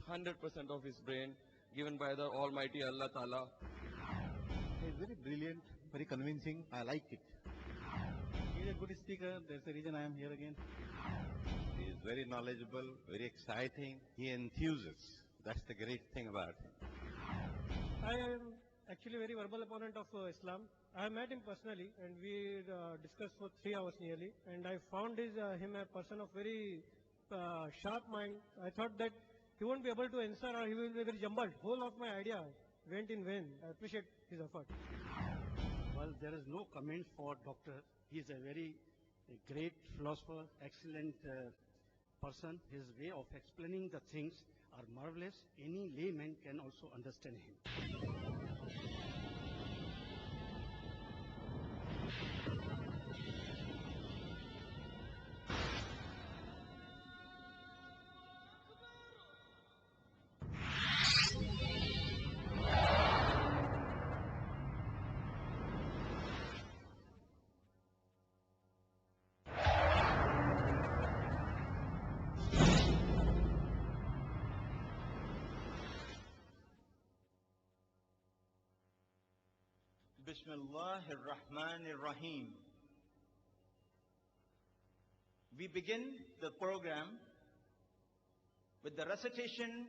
100% of his brain given by the Almighty Allah Ta'ala. He is very brilliant, very convincing. I like it. He is a good speaker. That's the reason I am here again. He is very knowledgeable, very exciting. He enthuses. That's the great thing about him. I am actually very verbal opponent of Islam. I have met him personally and we discussed for 3 hours nearly, and I found him a person of very sharp mind. I thought that he won't be able to answer or he will be very jumbled. Whole of my idea went in vain. I appreciate his effort. Well, there is no comment for Doctor. He is a very great philosopher, excellent person. His way of explaining the things are marvelous. Any layman can also understand him. Bismillahir Rahmanir Rahim. We begin the program with the recitation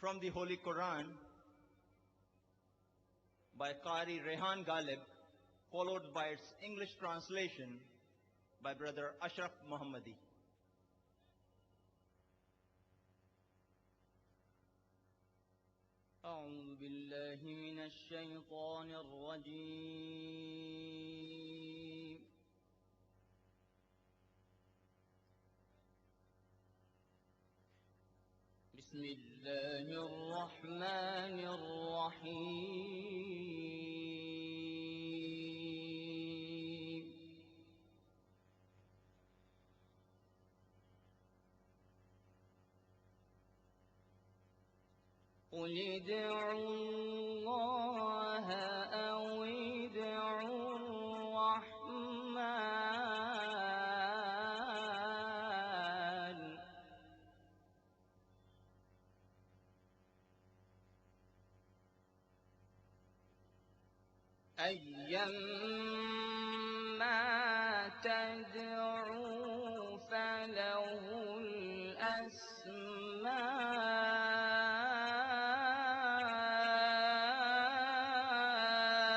from the Holy Quran by Qari Rehan Ghalib, followed by its English translation by Brother Ashraf Muhammadi. أعوذ بالله من الشيطان الرجيم. بسم الله الرحمن الرحيم. قل ادعوا الله أو ادعوا الرحمن أيما تدعوا فله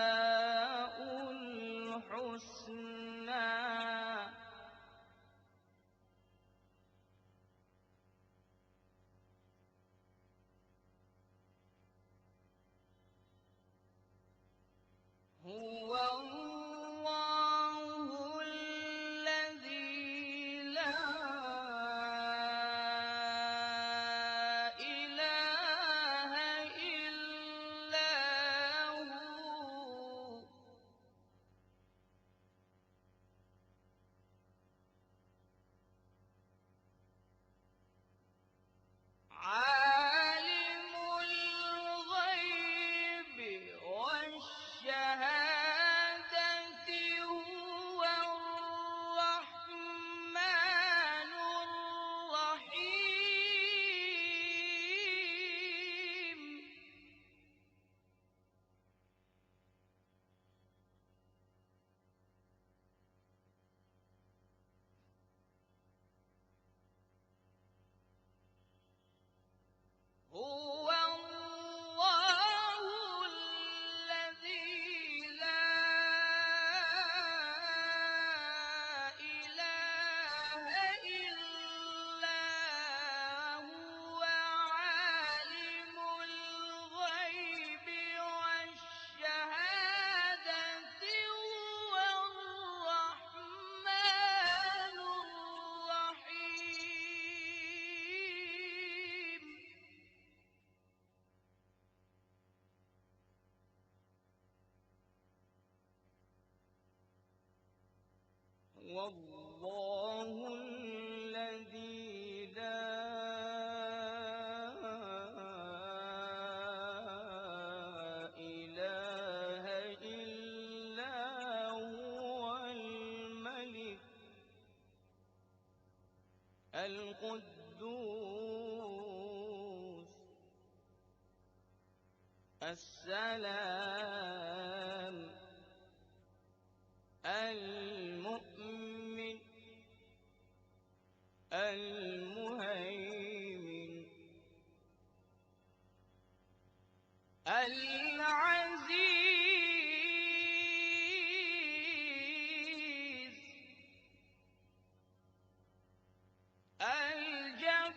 الأسماء الحسنى. هو الله الذي لا إله إلا هو. عالم الغيب والشهادة هو الرحمن الرحيم. هو الله الذي لا إله إلا هو. عالم الغيب والشهادة هو الرحمن الرحيم. والله الذي لا إله إلا هو الملك القدوس السلام المؤمن المهيمن العزيز الجبار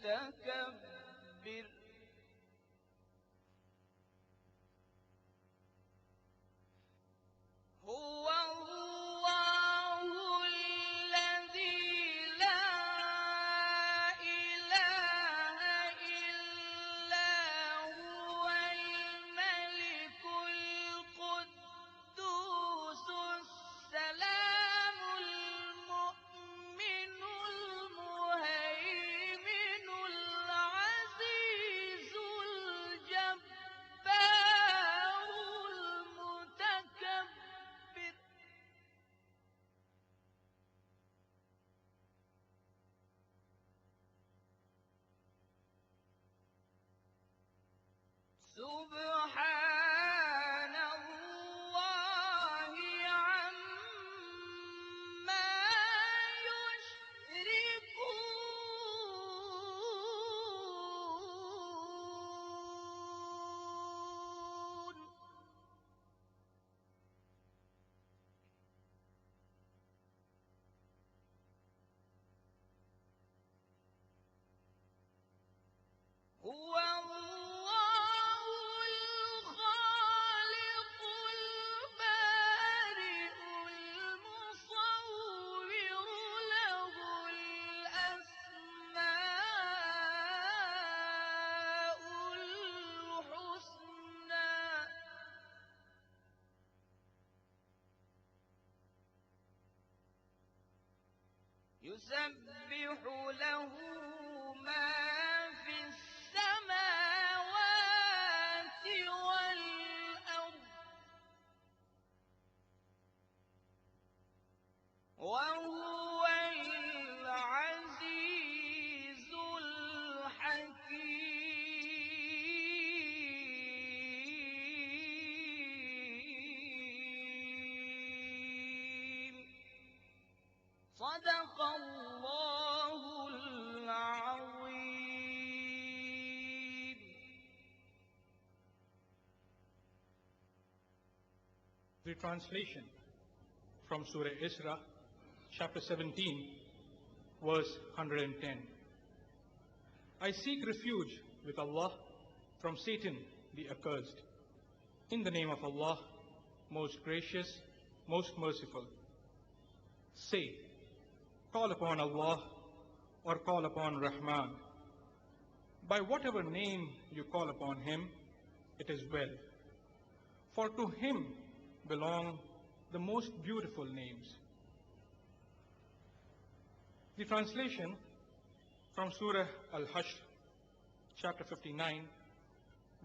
المتكبر هو الله الذي لا إله إلا هو الملك القدوس السلام المؤمن المهيمن العزيز الجبار المتكبر سبحان الله عما يشركون هو الله الخالق البارئ المصور له الأسماء الحسنى يسبح له ما في السماوات والأرض وهو العزيز الحكيم صدق الله العظيم. The translation from Surah Isra, chapter 17, verse 110. I seek refuge with Allah from Satan the accursed. In the name of Allah, most gracious, most merciful. Say, call upon Allah or call upon Rahman. By whatever name you call upon him, it is well. For to him belong the most beautiful names. The translation from Surah Al-Hashr, chapter 59,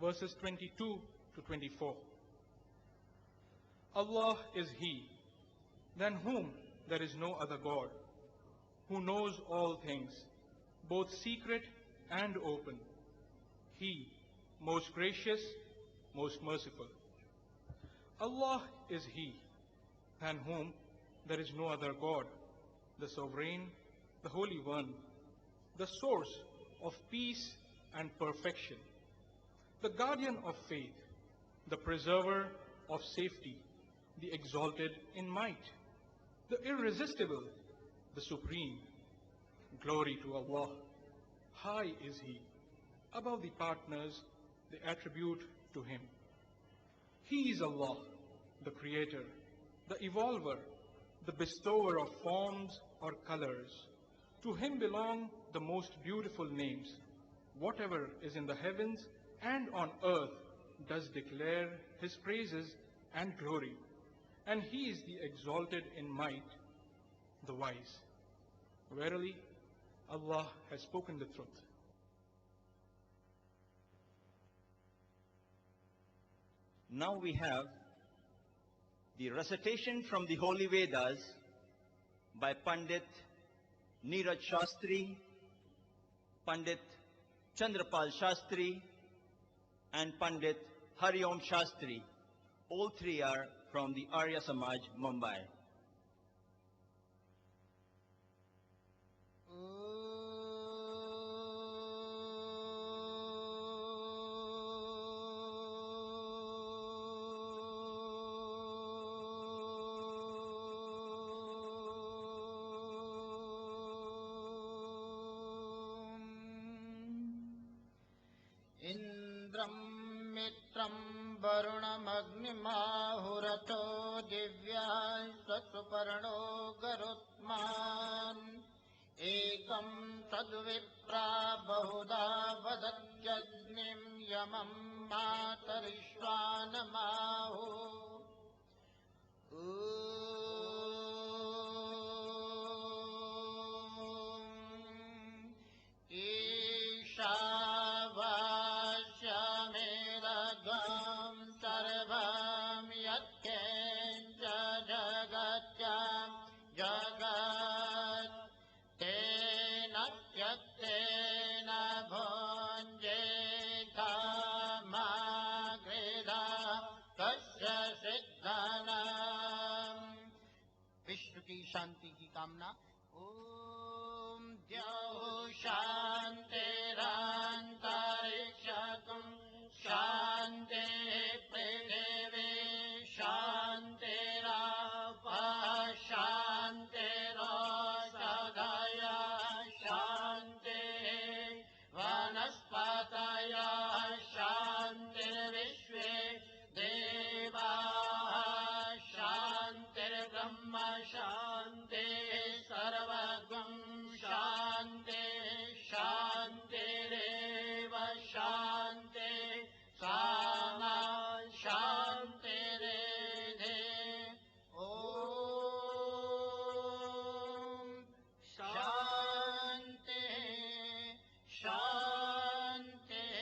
verses 22 to 24. Allah is He, than whom there is no other God, who knows all things, both secret and open. He, most gracious, most merciful. Allah is He, than whom there is no other God, the Sovereign, the Holy One, the source of peace and perfection, the guardian of faith, the preserver of safety, the exalted in might, the irresistible, the supreme. Glory to Allah. High is He. Above the partners, they attribute to Him. He is Allah, the Creator, the Evolver, the Bestower of forms or colors. To Him belong the most beautiful names. Whatever is in the heavens and on earth does declare His praises and glory. And He is the exalted in might, the wise. Verily, Allah has spoken the truth. Now we have the recitation from the Holy Vedas by Pandit Neeraj Shastri, Pandit Chandrapal Shastri, and Pandit Hariom Shastri. All three are from the Arya Samaj, Mumbai. इन्द्रं मित्रं वरुणमग्निमाहुरथो दिव्याश्वसुपर्णो गरुत्मान् एकं तद्विप्रा बहुधा वदत्यग्निं यमं मातरिश्वानमाहु ईशावास्यमेरगं सर्वं यत्किञ्च जगत्यां जगत् तेन त्यक्तेन भुञ्जेथामागृधा कस्य सिद्धनम्। विश्व की शांति की कामना। ओम द्यौः शान्तिरन्तरिक्षं शान्तिः पृथिवी शान्तिरापः शान्तिरोषधयः शान्तिः वनस्पतयः शान्तिर्विश्वे देवाः शान्तिर्ब्रह्म शान्तिः सर्वगं शान्तिः शान्तिरेव शान्तिः सामा शान्तिरेधे। ॐ शान्तिः शान्तिः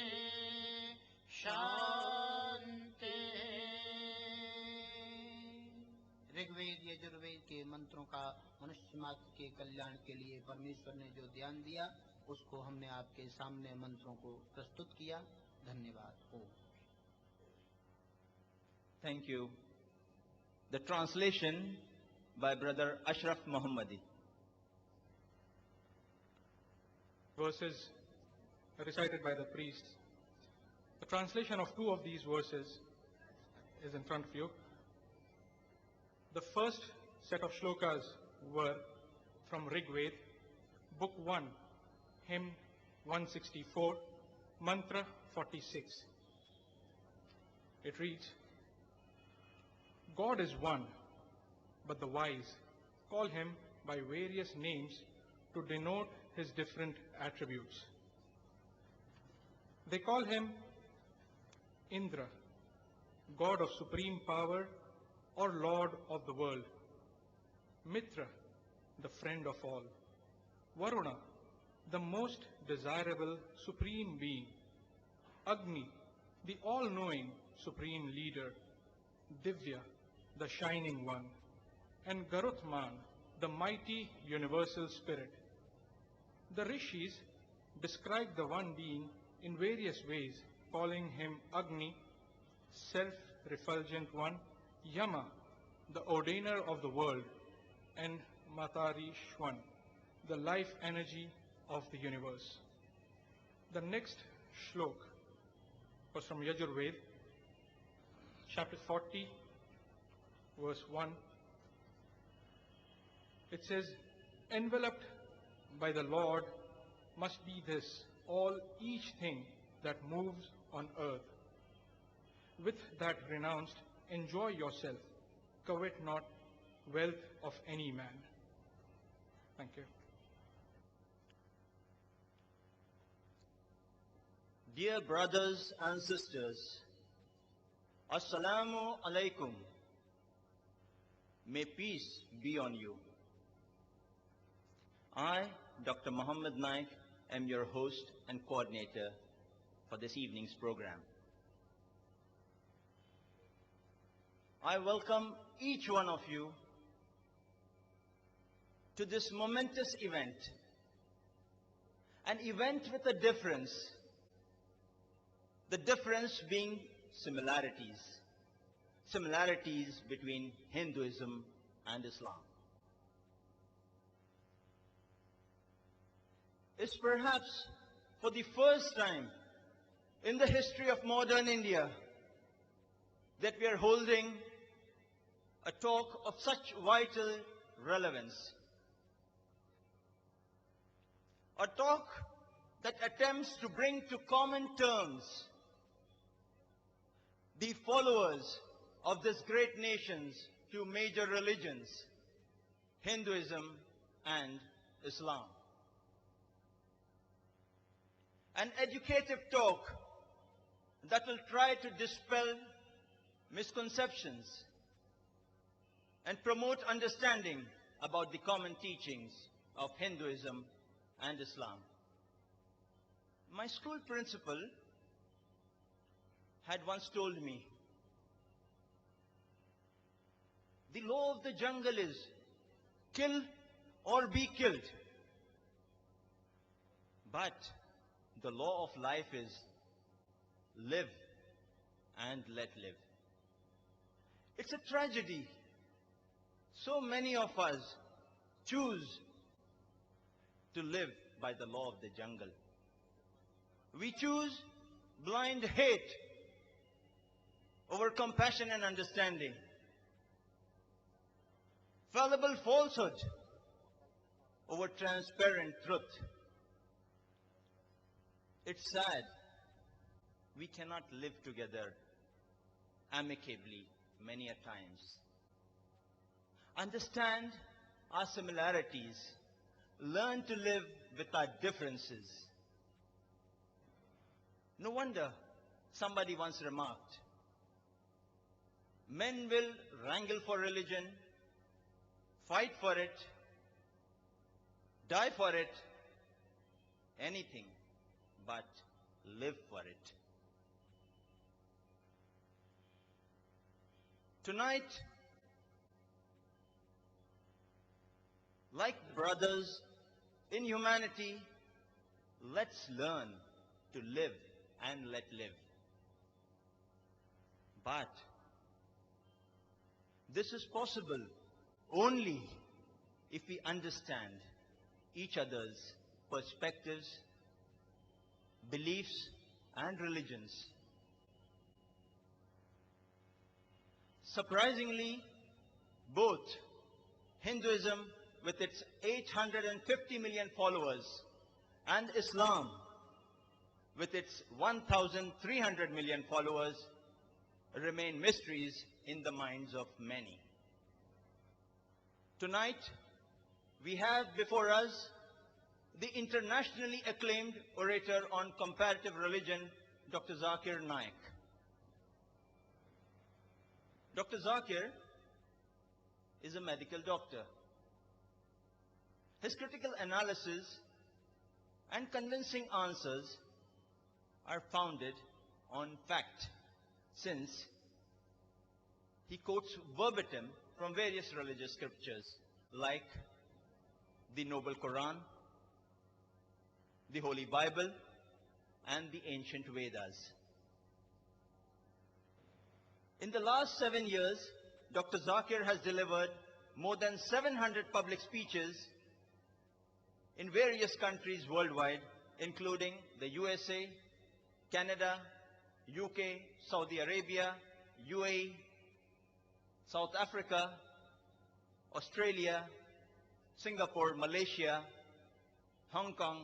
शान्तिः। ऋग्वेद यजुर्वेद के मंत्रों का मनुष्य मात्र के कल्याण के लिए परमेश्वर ने जो ध्यान दिया उसको हमने आपके सामने मंत्रों को प्रस्तुत किया। धन्यवाद। ओम। Thank you. The translation by Brother Ashraf Mohammadi. Verses recited by the priests. The translation of two of these verses is in front of you. The first set of shlokas were from Rig Veda, Book 1, Hymn 164, Mantra 46. It reads, God is one, but the wise call him by various names to denote his different attributes. They call him Indra, God of supreme power or Lord of the world; Mitra, the friend of all; Varuna, the most desirable supreme being; Agni, the all-knowing supreme leader; Divya, the shining one; and Garutman, the mighty universal spirit. The Rishis describe the one being in various ways, calling him Agni, self-refulgent one; Yama, the ordainer of the world; and Matarishwan, the life energy of the universe. The next shlok was from Yajurved, chapter 40, verse 1. It says, enveloped by the Lord must be this, each thing that moves on earth. With that renounced, enjoy yourself, covet not wealth of any man. Thank you. Dear brothers and sisters, Assalamu alaikum. May peace be on you. I, Dr. Muhammad Naik, am your host and coordinator for this evening's program. I welcome each one of you to this momentous event. An event with a difference. The difference being similarities. Similarities between Hinduism and Islam. It's perhaps for the first time in the history of modern India that we are holding a talk of such vital relevance. A talk that attempts to bring to common terms the followers of these great nations to major religions, Hinduism and Islam. An educative talk that will try to dispel misconceptions and promote understanding about the common teachings of Hinduism and Islam. My school principal had once told me, the law of the jungle is kill or be killed. But the law of life is live and let live. It's a tragedy. So many of us choose to live by the law of the jungle. We choose blind hate over compassion and understanding. Fallible falsehood over transparent truth. It's sad we cannot live together amicably many a times. Understand our similarities. Learn to live with our differences. No wonder somebody once remarked, men will wrangle for religion, fight for it, die for it, anything but live for it. Tonight, like brothers in humanity, let's learn to live and let live. But this is possible only if we understand each other's perspectives, beliefs, and religions. Surprisingly, both Hinduism with its 850 million followers and Islam with its 1,300 million followers remain mysteries in the minds of many. Tonight, we have before us the internationally acclaimed orator on comparative religion, Dr. Zakir Naik. Dr. Zakir is a medical doctor. His critical analysis and convincing answers are founded on fact, since he quotes verbatim from various religious scriptures like the Noble Quran, the Holy Bible, and the ancient Vedas. In the last 7 years, Dr. Zakir has delivered more than 700 public speeches in various countries worldwide, including the USA, Canada, UK, Saudi Arabia, UAE, South Africa, Australia, Singapore, Malaysia, Hong Kong,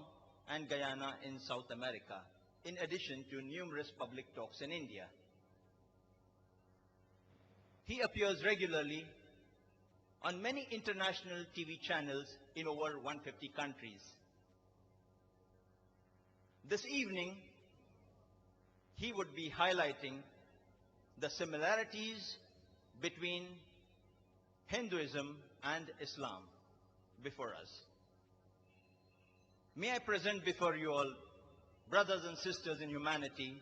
and Guyana in South America, in addition to numerous public talks in India. He appears regularly on many international TV channels in over 150 countries. This evening, he would be highlighting the similarities between Hinduism and Islam before us. May I present before you all, brothers and sisters in humanity,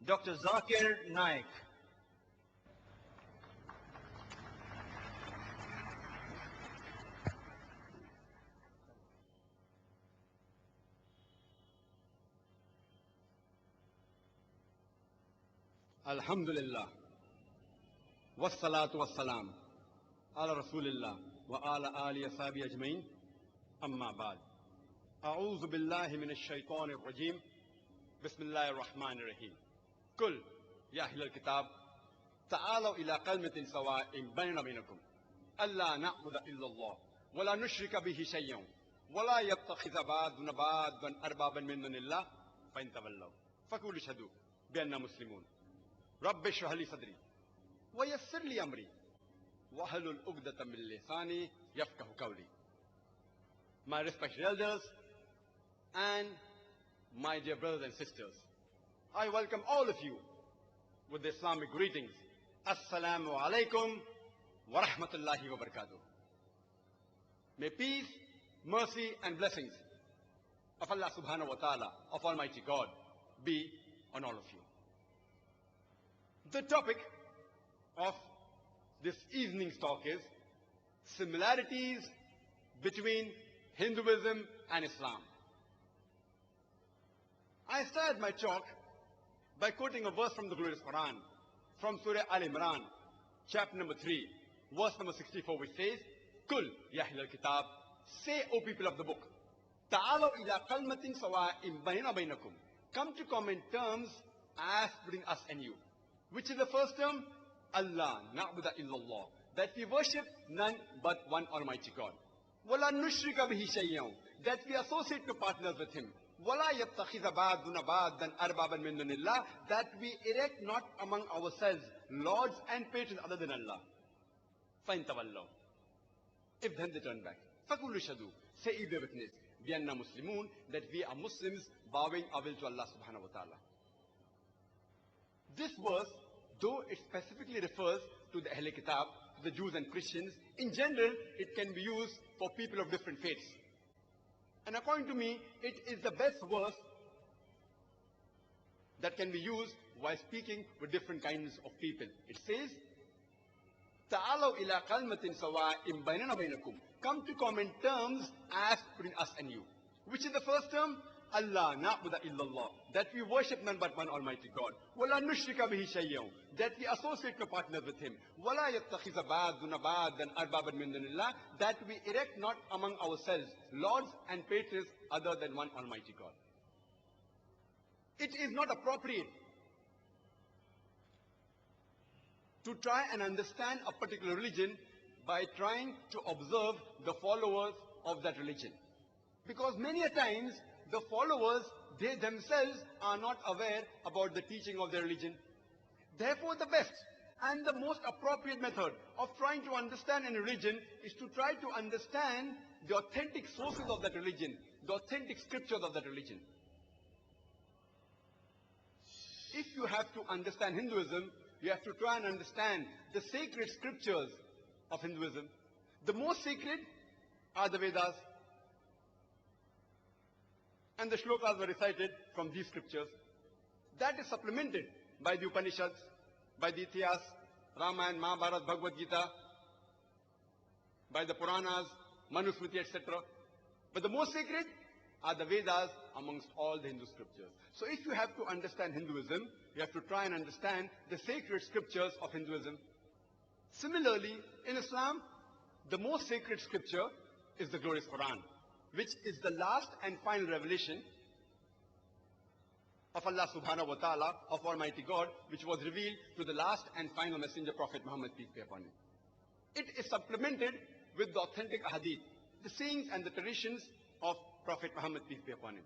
Dr. Zakir Naik. Alhamdulillah. Wassalatu wassalam. Ala Rasulillah. Wa ala ali ashabi ajmain. Amma ba'd. أعوذ بالله من الشيطان الرجيم بسم الله الرحمن الرحيم قل يا أهل الكتاب تعالوا إلى كلمة سواء بيننا وبينكم ألا نعبد إلا الله ولا نشرك به شيئا ولا يتخذ بعضنا بعضا أربابا من دون الله فإن تولوا فقولوا اشهدوا بأننا مسلمون رب اشرح لي صدري ويسر لي أمري واحلل عقدة من لساني يفقهوا قولي. My respected elders and my dear brothers and sisters, I welcome all of you with the Islamic greetings. Assalamu alaikum wa rahmatullahi wa barakatuh. May peace, mercy and blessings of Allah subhanahu wa ta'ala, of Almighty God, be on all of you. The topic of this evening's talk is similarities between Hinduism and Islam. I started my talk by quoting a verse from the glorious Quran, from Surah Al-Imran, chapter number 3, verse number 64, which says, Kul ya ahlal kitab, say, O people of the book, ta'alaw ila kalmatin sawa'in baynana baynakum, come to common terms as between us and you. Which is the first term? Allah na'budu illallah, that we worship none but one Almighty God. Wala nushrika bihi shay'an, that we associate no partners with Him. Wala yattakhidha ba'duna ba'dan arbaban min dunillah, that we erect not among ourselves lords and patrons other than Allah. Fa'in tawallaw, if then they turn back, faqulu shadu, say ye bear witness, bi anna muslimun, that we are Muslims bowing our will to Allah subhanahu wa ta'ala. This verse, though it specifically refers to the Ahl Kitab, the Jews and Christians, in general it can be used for people of different faiths. And according to me, it is the best verse that can be used while speaking with different kinds of people. It says, Ta'alaw ila kalmatin sawa'in baynana baynakum, come to common terms as between us and you. Which is the first term? Allah na'budu illallah, that we worship none but one Almighty God. Wala nushrika bihi shay'an, that we associate no partners with Him. Wala yattakhidha ba'duna ba'dan arbaban min dunillah, that we erect not among ourselves lords and patrons other than one Almighty God. It is not appropriate to try and understand a particular religion by trying to observe the followers of that religion. Because many a times, the followers, they themselves are not aware about the teaching of their religion. Therefore, the best and the most appropriate method of trying to understand a religion is to try to understand the authentic sources of that religion, the authentic scriptures of that religion. If you have to understand Hinduism, you have to try and understand the sacred scriptures of Hinduism. The most sacred are the Vedas. And the shlokas were recited from these scriptures. That is supplemented by the Upanishads, by the Itihas, Ramayana, Mahabharata, Bhagavad Gita, by the Puranas, Manusmriti, etc. But the most sacred are the Vedas amongst all the Hindu scriptures. So if you have to understand Hinduism, you have to try and understand the sacred scriptures of Hinduism. Similarly, in Islam, the most sacred scripture is the glorious Quran, which is the last and final revelation of Allah subhanahu wa ta'ala, of Almighty God, which was revealed to the last and final messenger, Prophet Muhammad, peace be upon him. It is supplemented with the authentic hadith, the sayings and the traditions of Prophet Muhammad, peace be upon him.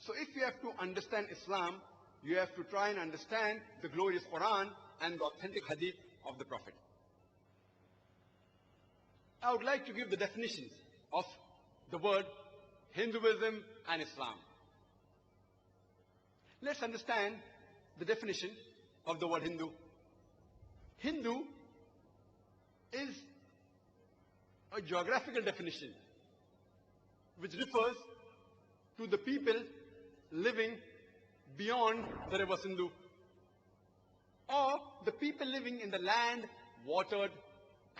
So if you have to understand Islam, you have to try and understand the glorious Quran and the authentic hadith of the Prophet. I would like to give the definitions of the word Hinduism and Islam. Let's understand the definition of the word Hindu. Hindu is a geographical definition which refers to the people living beyond the river Sindhu, or the people living in the land watered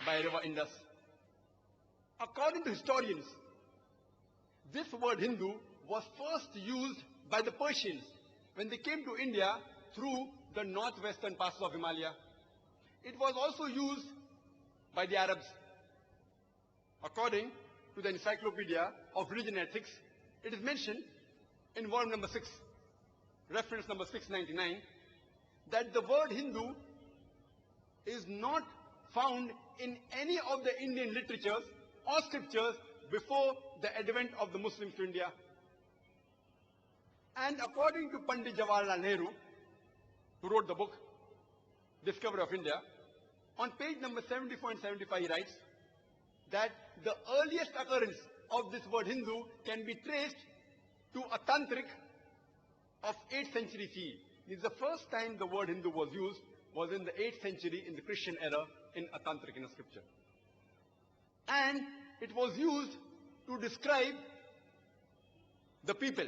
by river Indus. According to historians, this word Hindu was first used by the Persians when they came to India through the northwestern passes of Himalaya. It was also used by the Arabs. According to the Encyclopedia of Religion and Ethics, it is mentioned in volume number 6, reference number 699, that the word Hindu is not found in any of the Indian literatures or scriptures before the advent of the Muslims to India. And according to Pandit Jawaharlal Nehru, who wrote the book Discovery of India, on page number 70.75 he writes that the earliest occurrence of this word Hindu can be traced to a tantric of 8th century CE. This is the first time the word Hindu was used was in the 8th century in the Christian era in a tantric, in a scripture. And it was used to describe the people.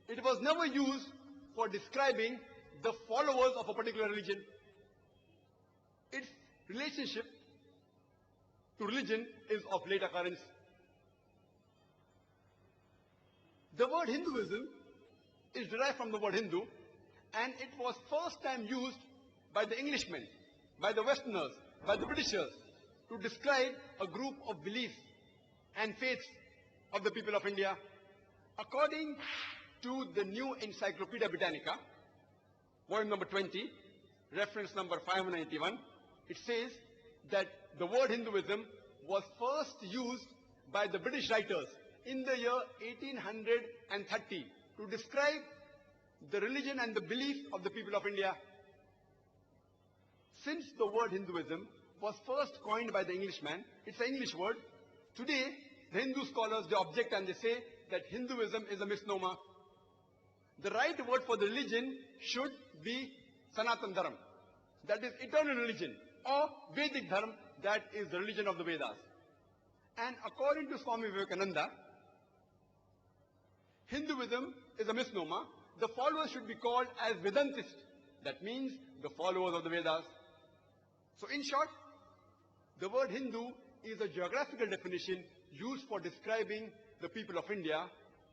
It was never used for describing the followers of a particular religion. Its relationship to religion is of late occurrence. The word Hinduism is derived from the word Hindu, and it was first time used by the Englishmen, by the Westerners, by the Britishers to describe a group of beliefs and faiths of the people of India. According to the new Encyclopedia Britannica, volume number 20, reference number 591, it says that the word Hinduism was first used by the British writers in the year 1830 to describe the religion and the belief of the people of India. Since the word Hinduism was first coined by the Englishman, it's an English word, today the Hindu scholars, they object and they say that Hinduism is a misnomer. The right word for the religion should be Sanatan Dharam, that is eternal religion, or Vedic Dharma, that is the religion of the Vedas. And according to Swami Vivekananda, Hinduism is a misnomer. The followers should be called as Vedantists. That means the followers of the Vedas. So in short, the word Hindu is a geographical definition used for describing the people of India.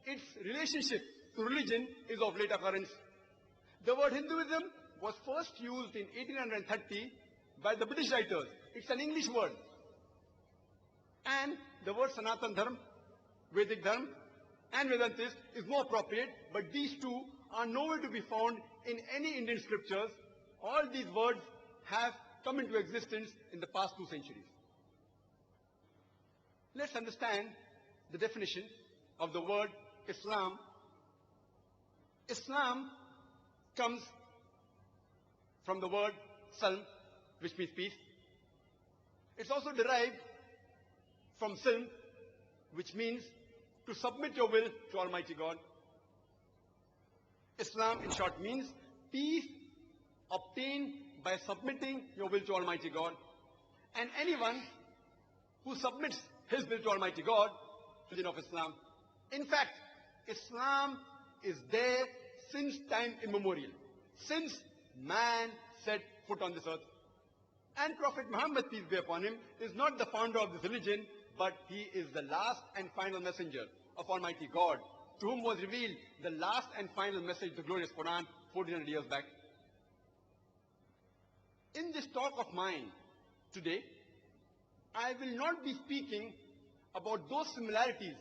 Its relationship to religion is of late occurrence. The word Hinduism was first used in 1830 by the British writers. It's an English word. And the word Sanatan Dharma, Vedic Dharma, and Vedantist is more appropriate, but these two are nowhere to be found in any Indian scriptures. All these words have come into existence in the past 2 centuries. Let's understand the definition of the word Islam. Islam comes from the word Salm, which means peace. It's also derived from Silm, which means to submit your will to Almighty God. Islam, in short, means peace obtained by submitting your will to Almighty God. And anyone who submits his will to Almighty God, religion of Islam. In fact, Islam is there since time immemorial, since man set foot on this earth. And Prophet Muhammad, peace be upon him, is not the founder of this religion, but he is the last and final messenger of Almighty God, to whom was revealed the last and final message, the glorious Quran, 1400 years back. In this talk of mine today, I will not be speaking about those similarities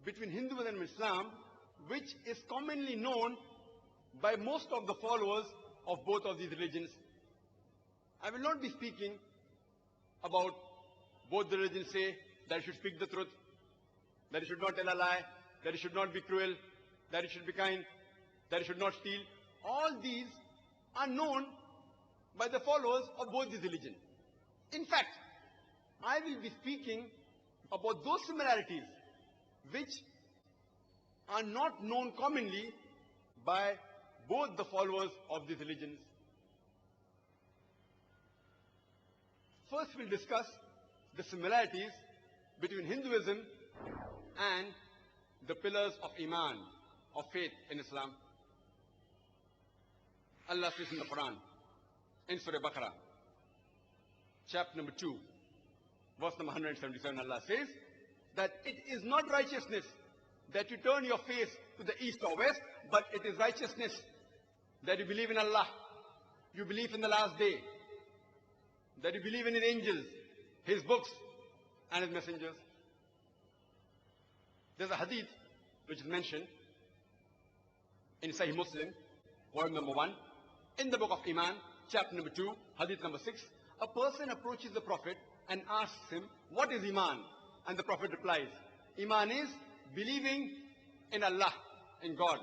between Hinduism and Islam, which is commonly known by most of the followers of both of these religions. I will not be speaking about both the religions say that you should speak the truth, that you should not tell a lie, that you should not be cruel, that you should be kind, that you should not steal. All these are known by the followers of both these religions. In fact, I will be speaking about those similarities which are not known commonly by both the followers of these religions. First, we'll discuss the similarities between Hinduism and the pillars of Iman, of faith in Islam. Allah says in the Quran, in Surah Baqarah, chapter number 2, verse number 177, Allah says that it is not righteousness that you turn your face to the east or west, but it is righteousness that you believe in Allah you believe in the last day, that you believe in his angels, his books, and his messengers. There's a hadith which is mentioned in Sahih Muslim, volume number 1, in the book of Iman, chapter number 2, hadith number 6. A person approaches the Prophet and asks him, what is Iman? And the Prophet replies, Iman is believing in Allah, in God,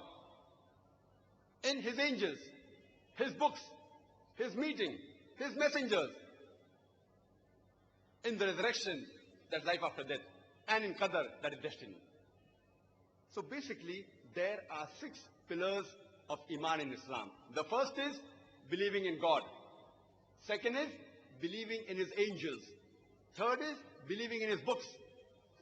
in his angels, his books, his meeting, his messengers, in the resurrection, that's life after death, and in Qadar, that is destiny. So basically, there are 6 pillars of Iman in Islam. The first is believing in God. Second is believing in his angels. Third is believing in his books.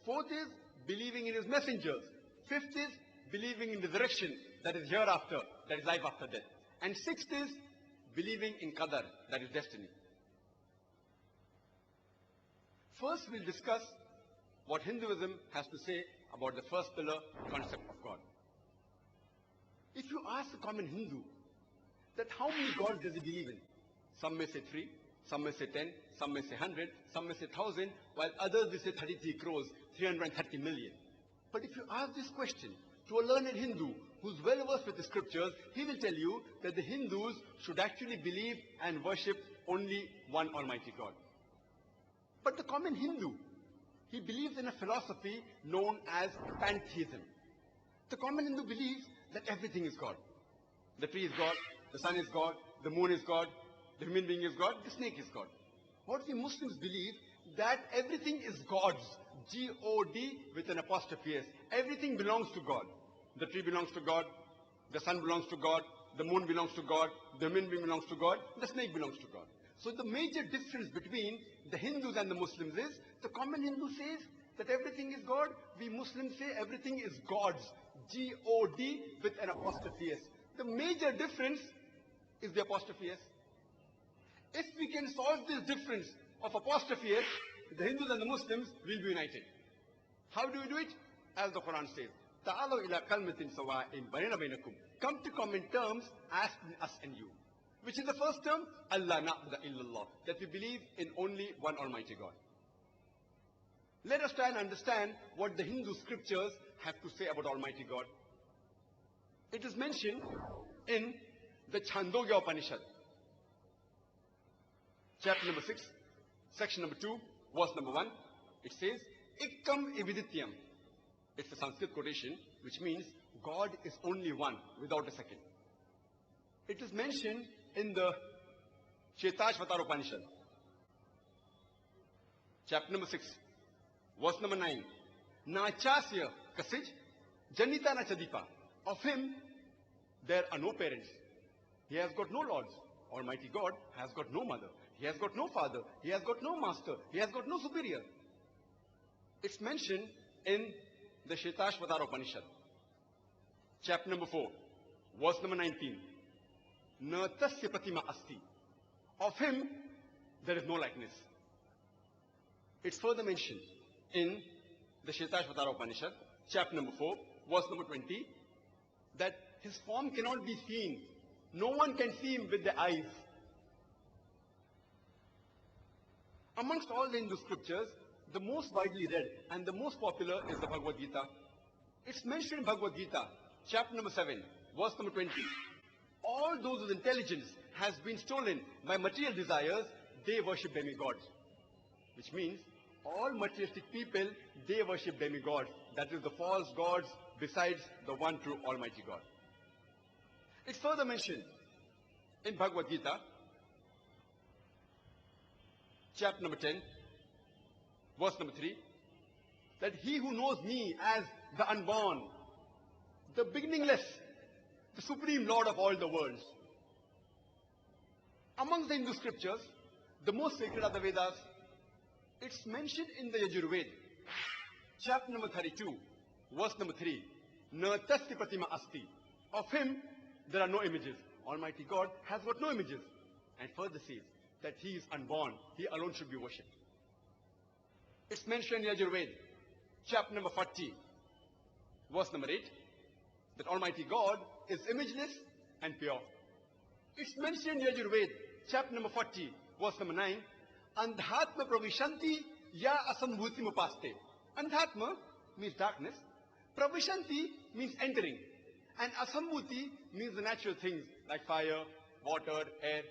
Fourth is believing in his messengers. Fifth is believing in resurrection, that is hereafter, that is life after death. And sixth is believing in Qadar, that is destiny. First we'll discuss what Hinduism has to say about the first pillar, concept of God. If you ask a common Hindu that how many gods does he believe in? Some may say 3, some may say 10, some may say 100, some may say 1,000, while others will say 33 crores, 330 million. But if you ask this question to a learned Hindu who's well versed with the scriptures, he will tell you that the Hindus should actually believe and worship only one Almighty God. But the common Hindu, he believes in a philosophy known as pantheism. The common Hindu believes that everything is God. The tree is God, the sun is God, the moon is God, the human being is God, the snake is God. What we Muslims believe, that everything is God's, G-O-D with an apostrophe S. Everything belongs to God. The tree belongs to God, the sun belongs to God, the moon belongs to God, the human being belongs to God, the snake belongs to God. So the major difference between the Hindus and the Muslims is, the common Hindu says that everything is God, we Muslims say everything is God's, G-O-D with an apostrophe S. The major difference is the apostrophe S. If we can solve this difference of apostrophe S, the Hindus and the Muslims will be united. How do we do it? As the Quran says, تَعَالَوْا إِلَىٰ كَلْمَةٍ سَوَاءٍ بَيْنَ بَيْنَكُمْ. Come to common terms as in us and you. Which is the first term? Allah na'budu illallah. That we believe in only one Almighty God. Let us try and understand what the Hindu scriptures have to say about Almighty God. It is mentioned in the Chandogya Upanishad, chapter number 6, section number 2, verse number 1. It says, Ikkam evidityam. It's a Sanskrit quotation, which means God is only one, without a second. It is mentioned in the Shetashvatara Upanishad, chapter number 6, verse number 9. Nachasya kasij janita nachadipa. Of him, there are no parents. He has got no lords. Almighty God has got no mother. He has got no father. He has got no master. He has got no superior. It's mentioned in the Shetashvatara Upanishad, chapter number 4, verse number 19. Na tasya pratima asti. Of him, there is no likeness. It's further mentioned in the Shetashvatara Upanishad, chapter number 4, verse number 20, that his form cannot be seen. No one can see him with the eyes. Amongst all the Hindu scriptures, the most widely read and the most popular is the Bhagavad Gita. It's mentioned in Bhagavad Gita, chapter number 7, verse number 20. All those whose intelligence has been stolen by material desires, they worship demigods. Which means, all materialistic people, they worship demigods. That is the false gods besides the one true Almighty God. It's further mentioned in Bhagavad Gita, chapter number 10, verse number 3, that he who knows me as the unborn, the beginningless, the supreme Lord of all the worlds. Amongst the Hindu scriptures, the most sacred are the Vedas. It's mentioned in the Yajurveda, chapter number 32, verse number 3, Na tasya pratima asti. Of him, there are no images. Almighty God has got no images. And further says that he is unborn. He alone should be worshipped. It's mentioned in Yajurveda, chapter number 40, verse number 8, that Almighty God is imageless and pure. It's mentioned in Yajurved, chapter number 40, verse number 9. Andhatma pravishanti ya asambhuti mupaste. Andhatma means darkness. Pravishanti means entering. And asambhuti means the natural things like fire, water, air.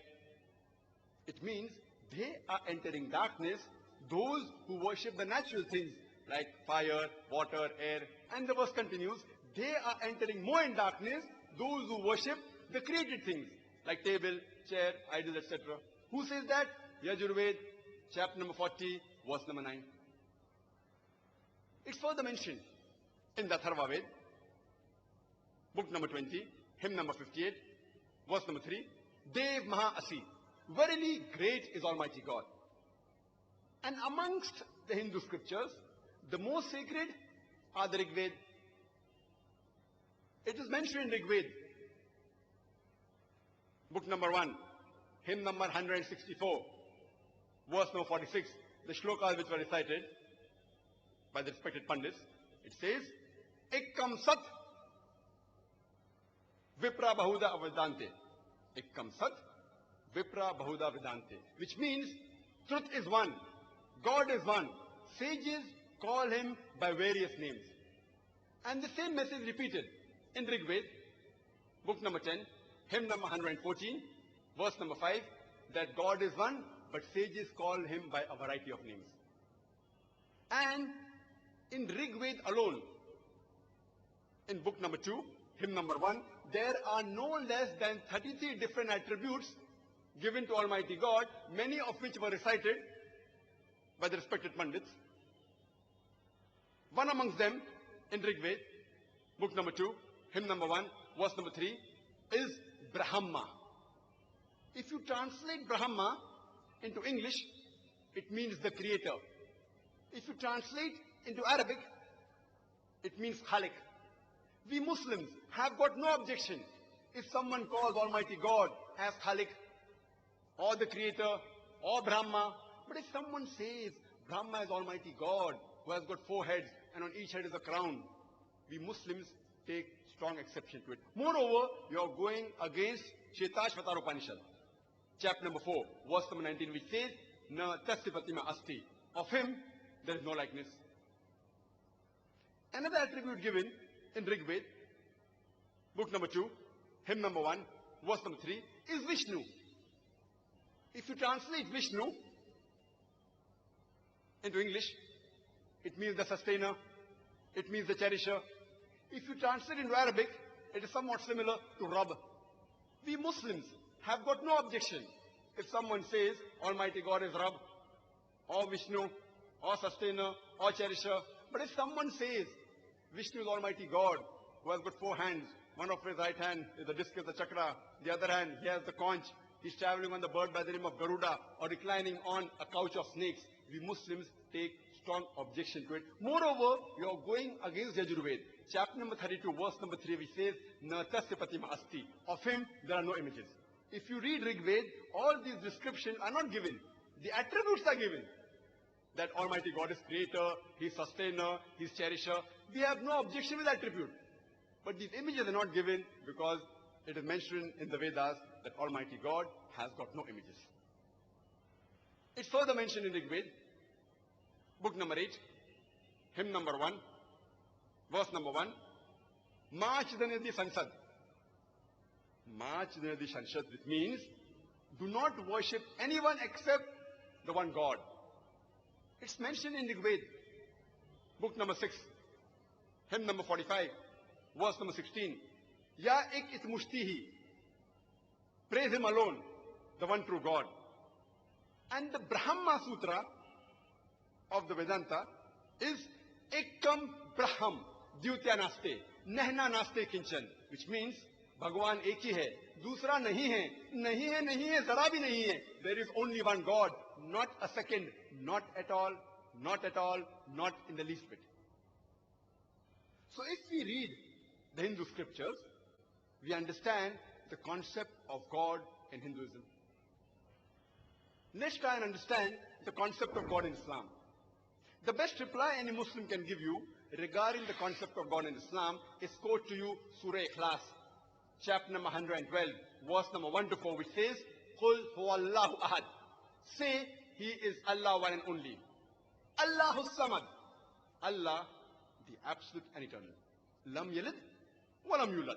It means they are entering darkness, those who worship the natural things like fire, water, air. And the verse continues, they are entering more in darkness, those who worship the created things like table, chair, idols, etc. Who says that? Yajurved, chapter number 40, verse number 9. It's further mentioned in the Atharva Ved, book number 20, hymn number 58, verse number 3. Dev Maha Asi. Verily great is Almighty God. And amongst the Hindu scriptures, the most sacred are the Rig Ved. It is mentioned in Rig Ved, book number 1, hymn number 164, verse number 46, the shlokas which were recited by the respected Pandits. It says, Ekkam Sat Vipra Bahuda Vedante. Ekkam Sat Vipra Bahuda Vedante. Which means, truth is one, God is one. Sages call him by various names. And the same message repeated in Rig Ved, book number 10, hymn number 114, verse number 5, that God is one, but sages call him by a variety of names. And in Rig Ved alone, in book number 2, hymn number 1, there are no less than 33 different attributes given to Almighty God, many of which were recited by the respected Pandits. One amongst them, in Rig Ved, book number 2, hymn number 1, verse number 3, is Brahma. If you translate Brahma into English, it means the creator. If you translate into Arabic, it means Khalik. We Muslims have got no objection if someone calls Almighty God as Khalik, or the creator, or Brahma. But if someone says Brahma is Almighty God, who has got 4 heads, and on each head is a crown, we Muslims take strong exception to it. Moreover, you are going against Shetashvatara Upanishad, chapter number 4, verse number 19, which says, Na tasya pratima asti. Of him, there is no likeness. Another attribute given in Rig Ved, book number 2, hymn number 1, verse number 3, is Vishnu. If you translate Vishnu into English, it means the sustainer, it means the cherisher. If you translate into Arabic, it is somewhat similar to Rabb. We Muslims have got no objection if someone says Almighty God is Rabb, or Vishnu, or sustainer, or cherisher. But if someone says Vishnu is Almighty God, who has got 4 hands, one of his right hand is the discus, the chakra, the other hand he has the conch, he's traveling on the bird by the name of Garuda, or reclining on a couch of snakes, we Muslims take strong objection to it. Moreover, you are going against Yajurved, chapter number 32, verse number 3, which says, Na tasya pratima asti. Of him, there are no images. If you read Rig Ved, all these descriptions are not given. The attributes are given. That Almighty God is creator, He is sustainer, He is cherisher. We have no objection with attribute. But these images are not given because it is mentioned in the Vedas that Almighty God has got no images. It's further mentioned in Rig Ved, book number 8, hymn number 1, verse number 1, Maachdanadi Sansad. Maachdanadi Sansad, which means, do not worship anyone except the one God. It's mentioned in Rig Ved, book number 6, hymn number 45, verse number 16. Ya ek it mushtihi. Praise Him alone, the one true God. And the Brahma Sutra of the Vedanta is Ekam Braham Dyutya Naste, Nehna Naste Kinchan, which means Bhagwan ek hi hai, dusra nahi hai, nahi hai, nahi hai, zara bhi nahi hai. There is only one God, not a second, not at all, not at all, not in the least bit. So if we read the Hindu scriptures, we understand the concept of God in Hinduism. Let's try and understand the concept of God in Islam. The best reply any Muslim can give you regarding the concept of God in Islam is quote to you Surah Ikhlas, chapter number 112, verse number 1 to 4, which says, Qul huwallahu ahad. Say, He is Allah one and only. Allahu samad. Allah, the absolute and eternal. Lam yalid, walam yulad.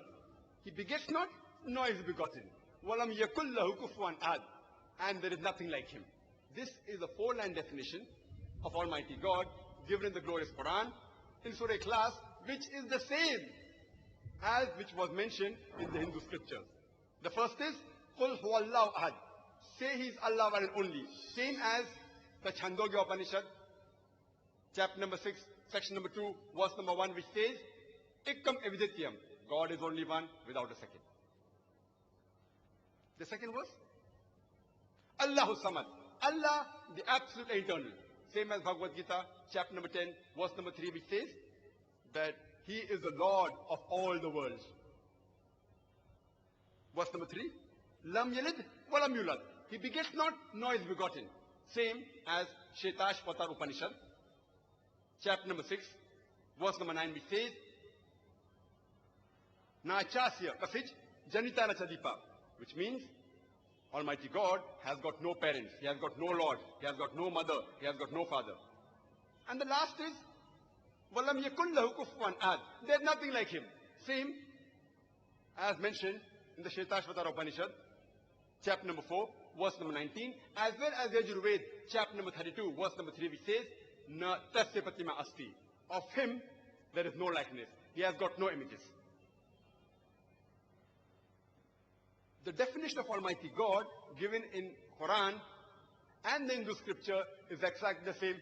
He begets not, nor is begotten. Walam yakul lahu kufuwan ahad. And there is nothing like Him. This is a four-line definition of Almighty God given in the glorious Quran in Surah Ikhlas, which is the same as which was mentioned in the Hindu scriptures. The first is, Qul huwallahu ahad. Say He is Allah one and only. Same as the Chandogya Upanishad, chapter number 6, section number 2, verse number 1, which says, Ikkam evidityam. God is only one without a second. The second verse, Allahu samad. Allah, the absolute and eternal. Same as Bhagavad Gita, chapter number 10, verse number 3, which says that He is the Lord of all the worlds. Verse number 3, Lam yalid walam yulad. He begets not, nor is begotten. Same as Shetashvatar Upanishad, chapter number 6, verse number 9, which says, Nachasya kasij janita nachadipa, which means Almighty God has got no parents, He has got no Lord, He has got no mother, He has got no father. And the last is, Walam yakun lahu kufuwan ahad. There is nothing like Him. Same as mentioned in the Shetashvatar Upanishad, chapter number 4, verse number 19, as well as Yajurved, chapter number 32, verse number 3, which says, Na tasya pratima asti. Of Him, there is no likeness. He has got no images. The definition of Almighty God given in Quran and the Hindu scripture is exactly the same.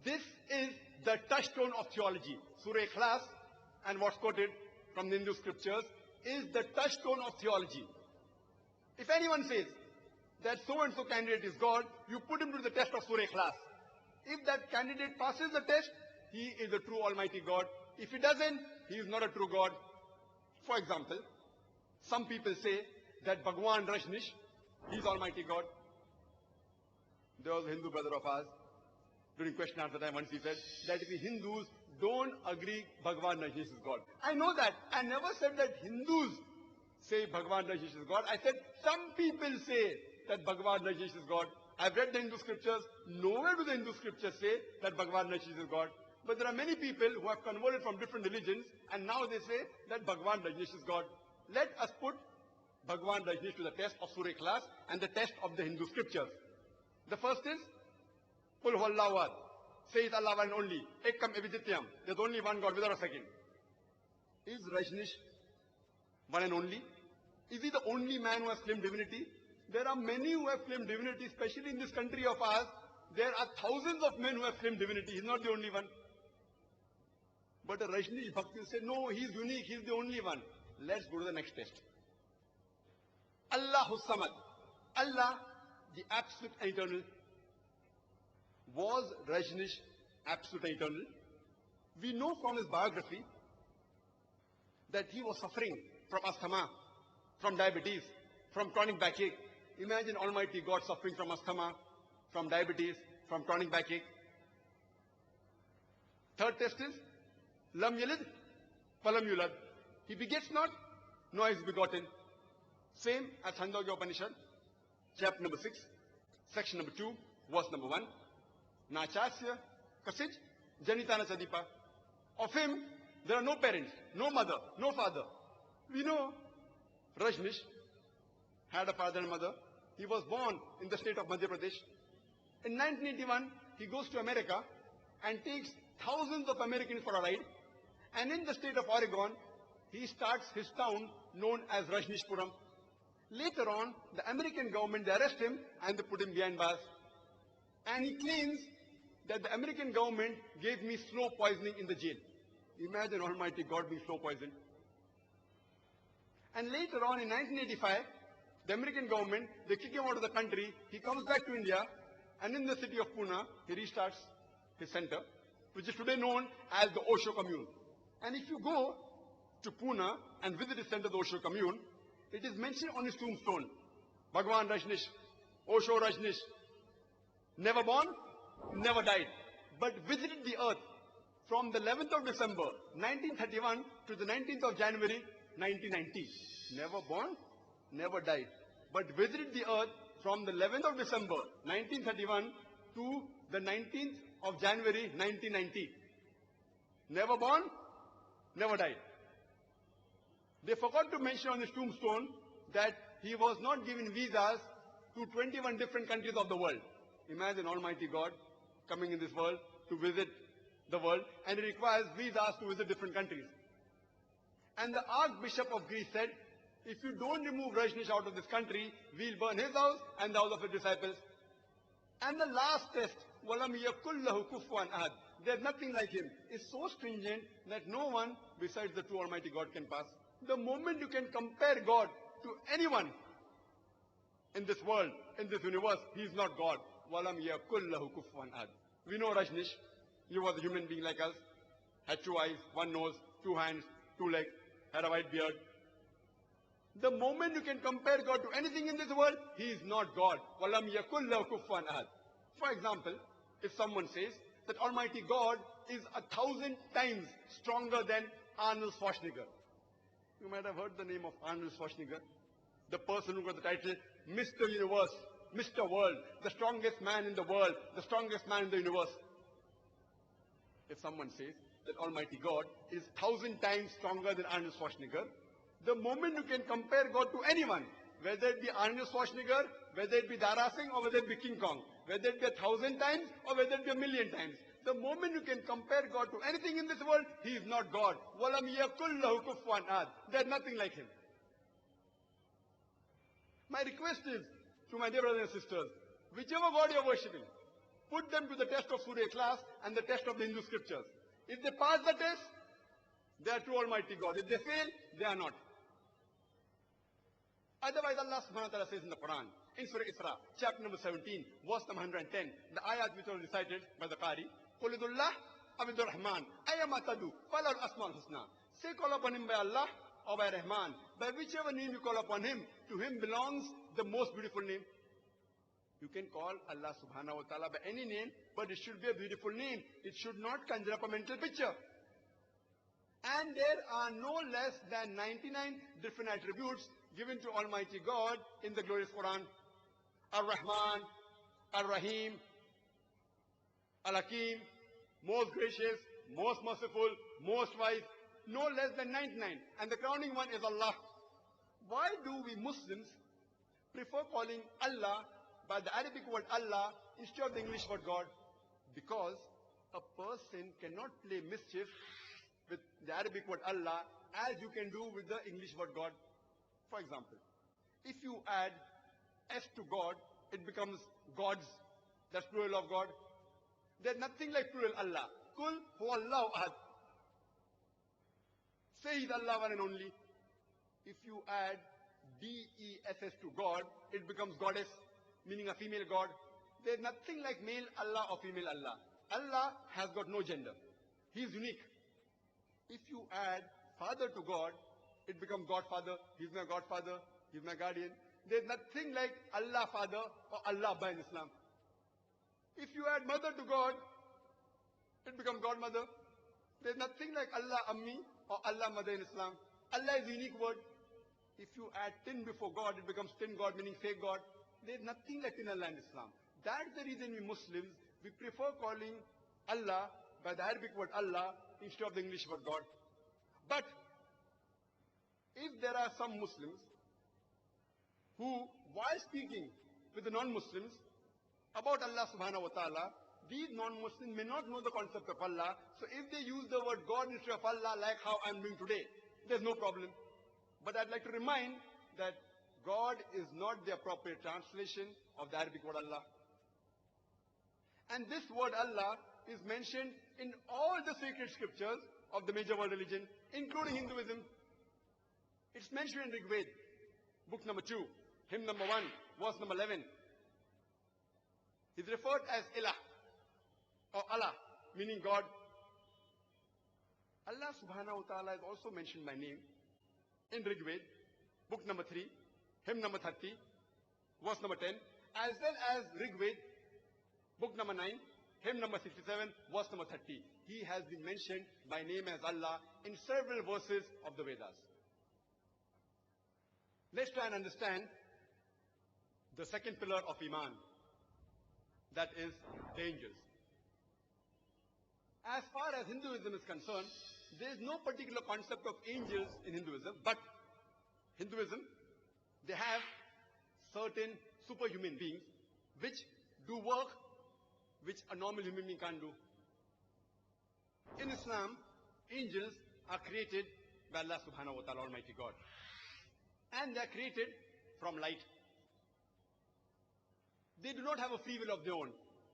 This is the touchstone of theology. Surah Ikhlas and what's quoted from the Hindu scriptures is the touchstone of theology. If anyone says that so-and-so candidate is God, you put him to the test of Surah Ikhlas. If that candidate passes the test, he is a true Almighty God. If he doesn't, he is not a true God. For example, some people say that Bhagwan Rajneesh, he is Almighty God. There was a Hindu brother of ours, during question answer time, once he said that we Hindus don't agree Bhagwan Rajneesh is God. I know that. I never said that Hindus say Bhagwan Rajneesh is God. I said some people say that Bhagwan Rajneesh is God. I've read the Hindu scriptures. Nowhere do the Hindu scriptures say that Bhagwan Rajneesh is God. But there are many people who have converted from different religions and now they say that Bhagwan Rajneesh is God. Let us put Bhagwan Rajneesh to the test of Surah Ikhlas and the test of the Hindu scriptures. The first is, Qul huwallahu ahad. Say it Allah one and only. Ekkam evidityam. There's only one God without a second. Is Rajneesh one and only? Is he the only man who has claimed divinity? There are many who have claimed divinity, especially in this country of ours. There are thousands of men who have claimed divinity. He's not the only one. But a Rajneesh Bhakti will say, no, he's unique, he's the only one. Let's go to the next test. Allahu Samad. Allah, the absolute and eternal. Was Rajneesh absolute and eternal? We know from his biography that he was suffering from asthma, from diabetes, from chronic backache. Imagine Almighty God suffering from asthma, from diabetes, from chronic backache. Third test is, Lam yalid, walam yulad. He begets not, nor is begotten. Same as Chandogya Upanishad, chapter number 6, section number 2, verse number 1. Nachasya kasij janita nachadipa. Of him, there are no parents, no mother, no father. We know Rajneesh had a father and mother. He was born in the state of Madhya Pradesh. In 1981, he goes to America and takes thousands of Americans for a ride. And in the state of Oregon, he starts his town known as Rajneeshpuram. Later on, the American government, they arrest him and they put him behind bars. And he claims that the American government gave me slow poisoning in the jail. Imagine Almighty God being slow poisoned. And later on in 1985, the American government, they kick him out of the country. He comes back to India and in the city of Pune, he restarts his center, which is today known as the Osho Commune. And if you go to Pune and visit the center of the Osho Commune, it is mentioned on his tombstone, Bhagwan Rajneesh, Osho Rajneesh, never born, never died, but visited the earth from the 11th of December 1931 to the 19th of January 1990. Never born, never died, but visited the earth from the 11th of December 1931 to the 19th of January 1990. Never born, never died. They forgot to mention on his tombstone that he was not given visas to 21 different countries of the world. Imagine Almighty God coming in this world to visit the world, and he requires visas to visit different countries. And the Archbishop of Greece said, if you don't remove Rajneesh out of this country, we'll burn his house and the house of his disciples. And the last test, وَلَمْ يَكُلْ لَهُ كُفُوًا أَحَدٌ. There's nothing like him. It's so stringent that no one besides the true Almighty God can pass. The moment you can compare God to anyone in this world, in this universe, he is not God. وَلَمْ يَكُلْ لَهُ كُفُوًا أَحَدٌ. We know Rajneesh. He was a human being like us. Had 2 eyes, 1 nose, 2 hands, 2 legs, had a white beard. The moment you can compare God to anything in this world, he is not God. وَلَمْ يَكُلْ لَهُ كُفُوًا أَحَدٌ. For example, if someone says that Almighty God is 1,000 times stronger than Arnold Schwarzenegger. You might have heard the name of Arnold Schwarzenegger, the person who got the title Mr. Universe, Mr. World, the strongest man in the world, the strongest man in the universe. If someone says that Almighty God is 1,000 times stronger than Arnold Schwarzenegger, the moment you can compare God to anyone, whether it be Arnold Schwarzenegger, whether it be Dara Singh, or whether it be King Kong, whether it be 1,000 times, or whether it be 1,000,000 times, the moment you can compare God to anything in this world, he is not God. وَلَمْ يَكُلْ لَهُ كُفُوًا أَحَدٌ. There's nothing like him. My request is to my dear brothers and sisters, whichever God you are worshipping, put them to the test of Surah Ikhlas and the test of the Hindu scriptures. If they pass the test, they are true Almighty God. If they fail, they are not. Otherwise, Allah subhanahu wa ta'ala says in the Quran, in Surah Isra, chapter number 17, verse number 110, the ayat which was recited by the Qari, قُلِ ذُو اللَّهِ عَبِدُ الرَّحْمَنِ أَيَّمَا تَدُوا فَلَهُ الْأَسْمَاءُ الْحُسْنَى. Say call upon him by Allah or by Rahman. By whichever name you call upon him, to him belongs the most beautiful name. You can call Allah subhanahu wa ta'ala by any name, but it should be a beautiful name. It should not conjure up a mental picture. And there are no less than 99 different attributes given to Almighty God in the glorious Quran. Ar-Rahman, Ar-Rahim, Al-Hakim, most gracious, most merciful, most wise, no less than 99. And the crowning one is Allah. Why do we Muslims prefer calling Allah by the Arabic word Allah instead of the English word God? Because a person cannot play mischief with the Arabic word Allah as you can do with the English word God. For example, if you add S to God, it becomes gods. That's plural of God. There's nothing like plural Allah. Kul huwallahu ahad. Say He's Allah one and only. If you add D-E-S-S to God, it becomes goddess, meaning a female God. There's nothing like male Allah or female Allah. Allah has got no gender. He is unique. If you add father to God, it becomes Godfather. He's my Godfather. He's my guardian. There's nothing like Allah Father or Allah Abba in Islam. If you add mother to God, it becomes Godmother. There's nothing like Allah Ammi or Allah Mother in Islam. Allah is a unique word. If you add tin before God, it becomes tin God, meaning fake God. There's nothing like tin Allah in Islam. That's the reason we Muslims, we prefer calling Allah by the Arabic word Allah instead of the English word God. But if there are some Muslims who, while speaking with the non-Muslims about Allah subhanahu wa ta'ala, these non-Muslims may not know the concept of Allah, so if they use the word God instead of Allah like how I'm doing today, there's no problem. But I'd like to remind that God is not the appropriate translation of the Arabic word Allah. And this word Allah is mentioned in all the sacred scriptures of the major world religion, including Hinduism. It's mentioned in Rig Veda, book number 2, hymn number 1, verse number 11. He's referred as Ilah, or Allah, meaning God. Allah subhanahu wa ta'ala is also mentioned by name in Rig Veda, book number 3, hymn number 30, verse number 10, as well as Rig Veda, book number 9, hymn number 67, verse number 30. He has been mentioned by name as Allah in several verses of the Vedas. Let's try and understand the second pillar of Iman, that is the angels. As far as Hinduism is concerned, there is no particular concept of angels in Hinduism, but Hinduism, they have certain superhuman beings which do work which a normal human being can't do. In Islam, angels are created by Allah subhanahu wa ta'ala, Almighty God. And they are created from light. They do not have a free will of their own.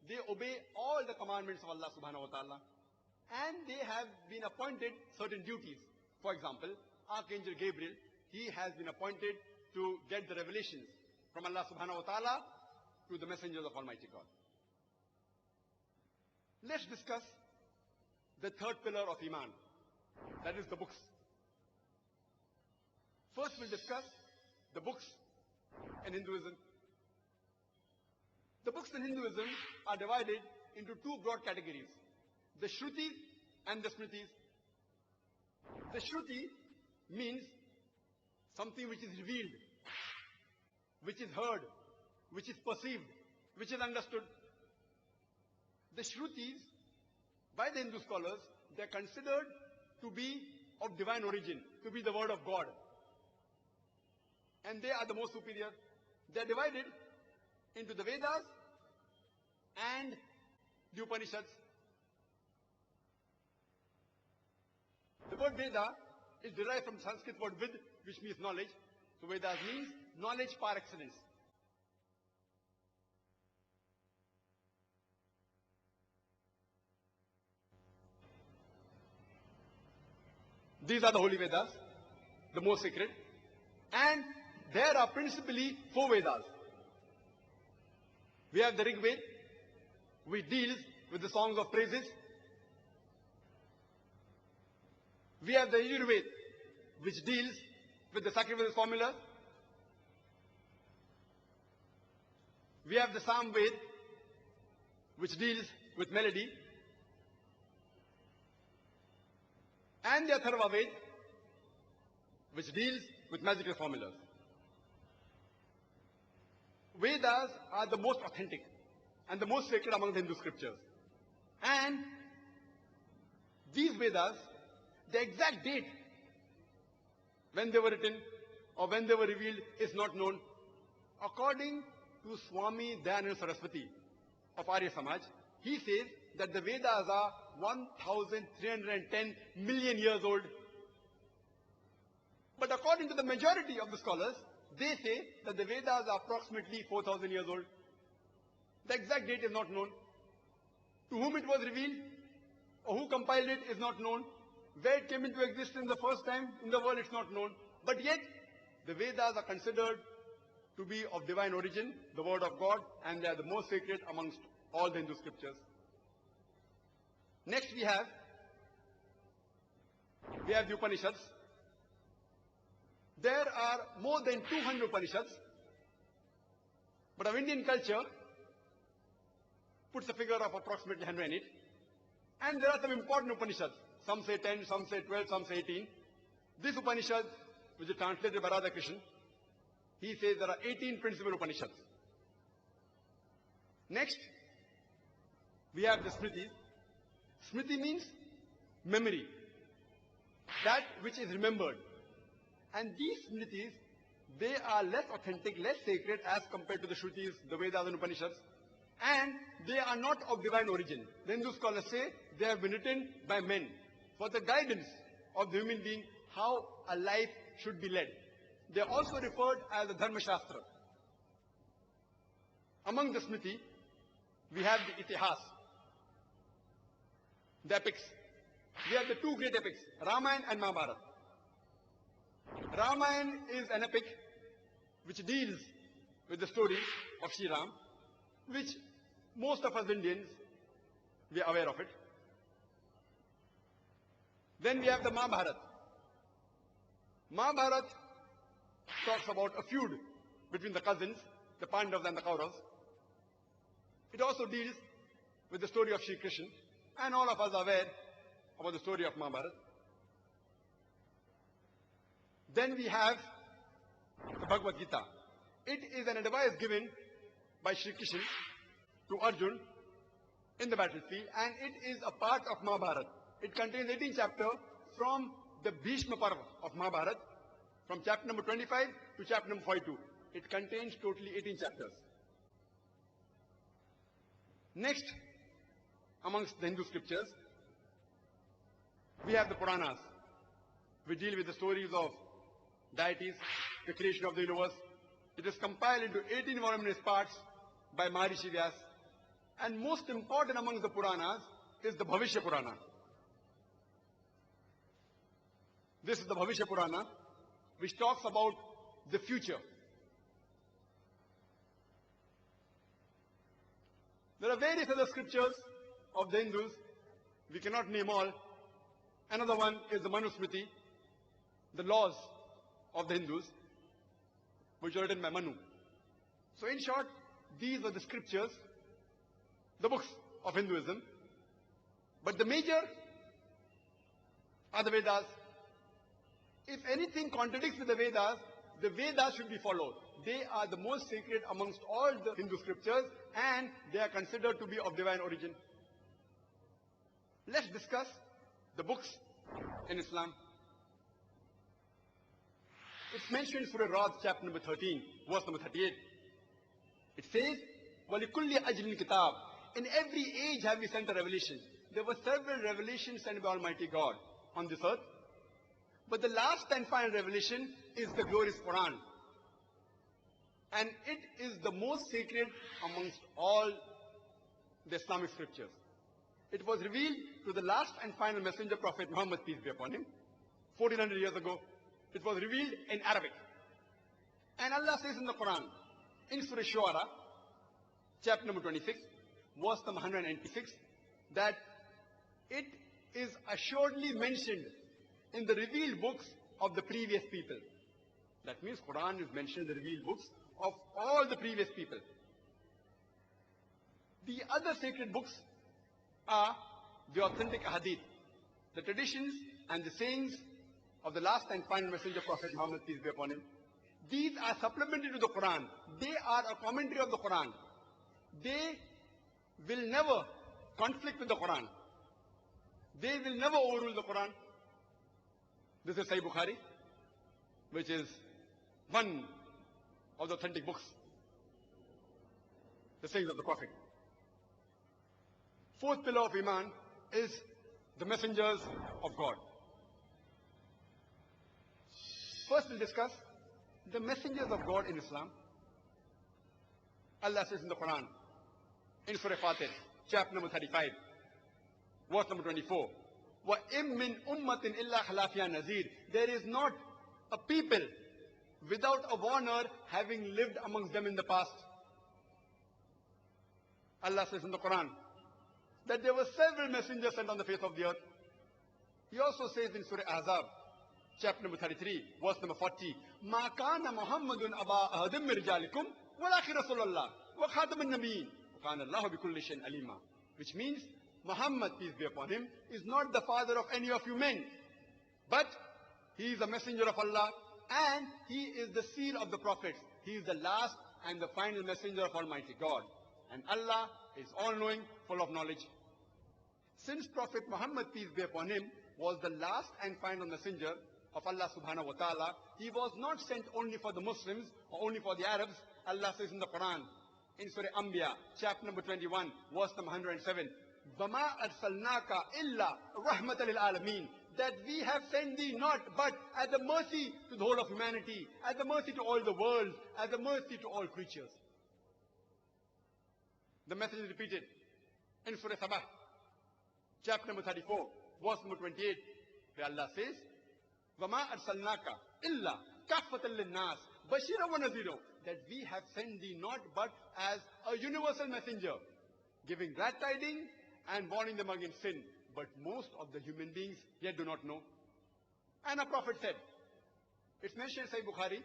They obey all the commandments of Allah subhanahu wa ta'ala. And they have been appointed certain duties. For example, Archangel Gabriel, he has been appointed to get the revelations from Allah subhanahu wa ta'ala to the messengers of Almighty God. Let's discuss the third pillar of Iman, that is the books. First we'll discuss the books in Hinduism. The books in Hinduism are divided into two broad categories, the Shrutis and the Smritis. The Shruti means something which is revealed, which is heard, which is perceived, which is understood. The Shrutis, by the Hindu scholars, they are considered to be of divine origin, to be the word of God. And they are the most superior. They are divided into the Vedas and the Upanishads. The word Veda is derived from Sanskrit word Vid, which means knowledge. So Vedas means knowledge par excellence. These are the holy Vedas, the most sacred. And there are principally four Vedas. We have the Rig Veda, which deals with the songs of praises. We have the Yajurveda, which deals with the sacrificial formula. We have the Samveda, which deals with melody. And the Atharva Veda, which deals with magical formulas. Vedas are the most authentic and the most sacred among the Hindu scriptures. And these Vedas, the exact date when they were written or when they were revealed is not known. According to Swami Dayananda Saraswati of Arya Samaj, he says that the Vedas are 1,310 million years old. But according to the majority of the scholars, they say that the Vedas are approximately 4,000 years old. The exact date is not known. To whom it was revealed or who compiled it is not known. Where it came into existence the first time in the world, it's not known. But yet, the Vedas are considered to be of divine origin, the word of God, and they are the most sacred amongst all the Hindu scriptures. Next we have the Upanishads. There are more than 200 Upanishads, but our Indian culture puts a figure of approximately 108. And there are some important Upanishads. Some say 10, some say 12, some say 18. This Upanishad, which is translated by Radhakrishnan, he says there are 18 principal Upanishads. Next, we have the Smritis. Smriti means memory, that which is remembered. And these Smritis, they are less authentic, less sacred as compared to the Shrutis, the Vedas and Upanishads. And they are not of divine origin. The Hindu scholars say they have been written by men for the guidance of the human being, how a life should be led. They are also referred as the Dharma Shastra. Among the Smriti, we have the Itihas, the epics. We have the two great epics, Ramayana and Mahabharata. Ramayana is an epic which deals with the story of Sri Ram, which most of us Indians, we are aware of it. Then we have the Mahabharata. Mahabharata talks about a feud between the cousins, the Pandavas and the Kauravas. It also deals with the story of Shri Krishna, and all of us are aware about the story of Mahabharata. Then we have the Bhagavad Gita. It is an advice given by Shri Krishna to Arjun in the battlefield, and it is a part of Mahabharata. It contains 18 chapters from the Bhishma Parva of Mahabharata, from chapter number 25 to chapter number 42. It contains totally 18 chapters. Next, amongst the Hindu scriptures, we have the Puranas. We deal with the stories of deities, the creation of the universe. It is compiled into 18 voluminous parts by Maharishi Vyas. And most important among the Puranas is the Bhavishya Purana. This is the Bhavishya Purana, which talks about the future. There are various other scriptures of the Hindus. We cannot name all. Another one is the Manusmriti, the laws of the Hindus, which are written by Manu. So in short, these are the scriptures, the books of Hinduism. But the major are the Vedas. If anything contradicts with the Vedas should be followed. They are the most sacred amongst all the Hindu scriptures, and they are considered to be of divine origin. Let's discuss the books in Islam. It's mentioned in Surah Ra'd, chapter number 13, verse number 38. It says, وَلِكُلِّ أَجْلٍ كِتَابٍ. In every age have we sent a revelation. There were several revelations sent by Almighty God on this earth. But the last and final revelation is the glorious Quran. And it is the most sacred amongst all the Islamic scriptures. It was revealed to the last and final messenger, Prophet Muhammad, peace be upon him, 1400 years ago. It was revealed in Arabic. And Allah says in the Quran, in Surah Shu'ara, chapter number 26, verse number 196, that it is assuredly mentioned in the revealed books of the previous people. That means Quran is mentioned in the revealed books of all the previous people. The other sacred books are the authentic hadith, the traditions and the sayings of the last and final messenger, Prophet Muhammad, peace be upon him. These are supplementary to the Quran. They are a commentary of the Quran. They will never conflict with the Quran. They will never overrule the Quran. This is Sahih Bukhari, which is one of the authentic books, the sayings of the Prophet. Fourth pillar of Iman is the messengers of God. First we'll discuss the messengers of God in Islam. Allah says in the Quran, in Surah Fatir, chapter number 35, verse number 24, وَإِم مِّنْ أُمَّةٍ إِلَّا خَلَافِيهَا نَذِيرٌ. There is not a people without a warner having lived amongst them in the past. Allah says in the Quran that there were several messengers sent on the face of the earth. He also says in Surah Ahzab, chapter number 33, verse number 40, مَا كَانَ مُحَمَّدٌ أَبَا أَحَدٍ مِّن رِجَالِكُمْ وَلَٰكِنَّ رَسُولَ اللَّهِ وَخَاتَمَ النَّبِيِّينَ وَكَانَ اللَّهُ بِكُلِّ شَيْءٍ عَلِيمًا. Which means Muhammad, peace be upon him, is not the father of any of you men, but he is a messenger of Allah, and he is the seal of the prophets. He is the last and the final messenger of Almighty God. And Allah is all-knowing, full of knowledge. Since Prophet Muhammad, peace be upon him, was the last and final messenger of Allah subhanahu wa ta'ala, he was not sent only for the Muslims or only for the Arabs. Allah says in the Quran, in Surah Anbiya, chapter number 21, verse number 107, وَمَا أَرْسَلْنَاكَ إِلَّا رَحْمَةً لِلْعَالَمِينَ. That we have sent thee not but as a mercy to the whole of humanity, as a mercy to all the world, as a mercy to all creatures. The message is repeated in Surah Sabah, chapter number 34, verse number 28, where Allah says, وَمَا أَرْسَلْنَاكَ إِلَّا كَافَّةً لِلنَّاسِ بَشِيرًا وَنَذِيرًا. That we have sent thee not but as a universal messenger, giving glad tidings and warning them against sin. But most of the human beings yet do not know. And a prophet said, it's mentioned in Sahih Bukhari,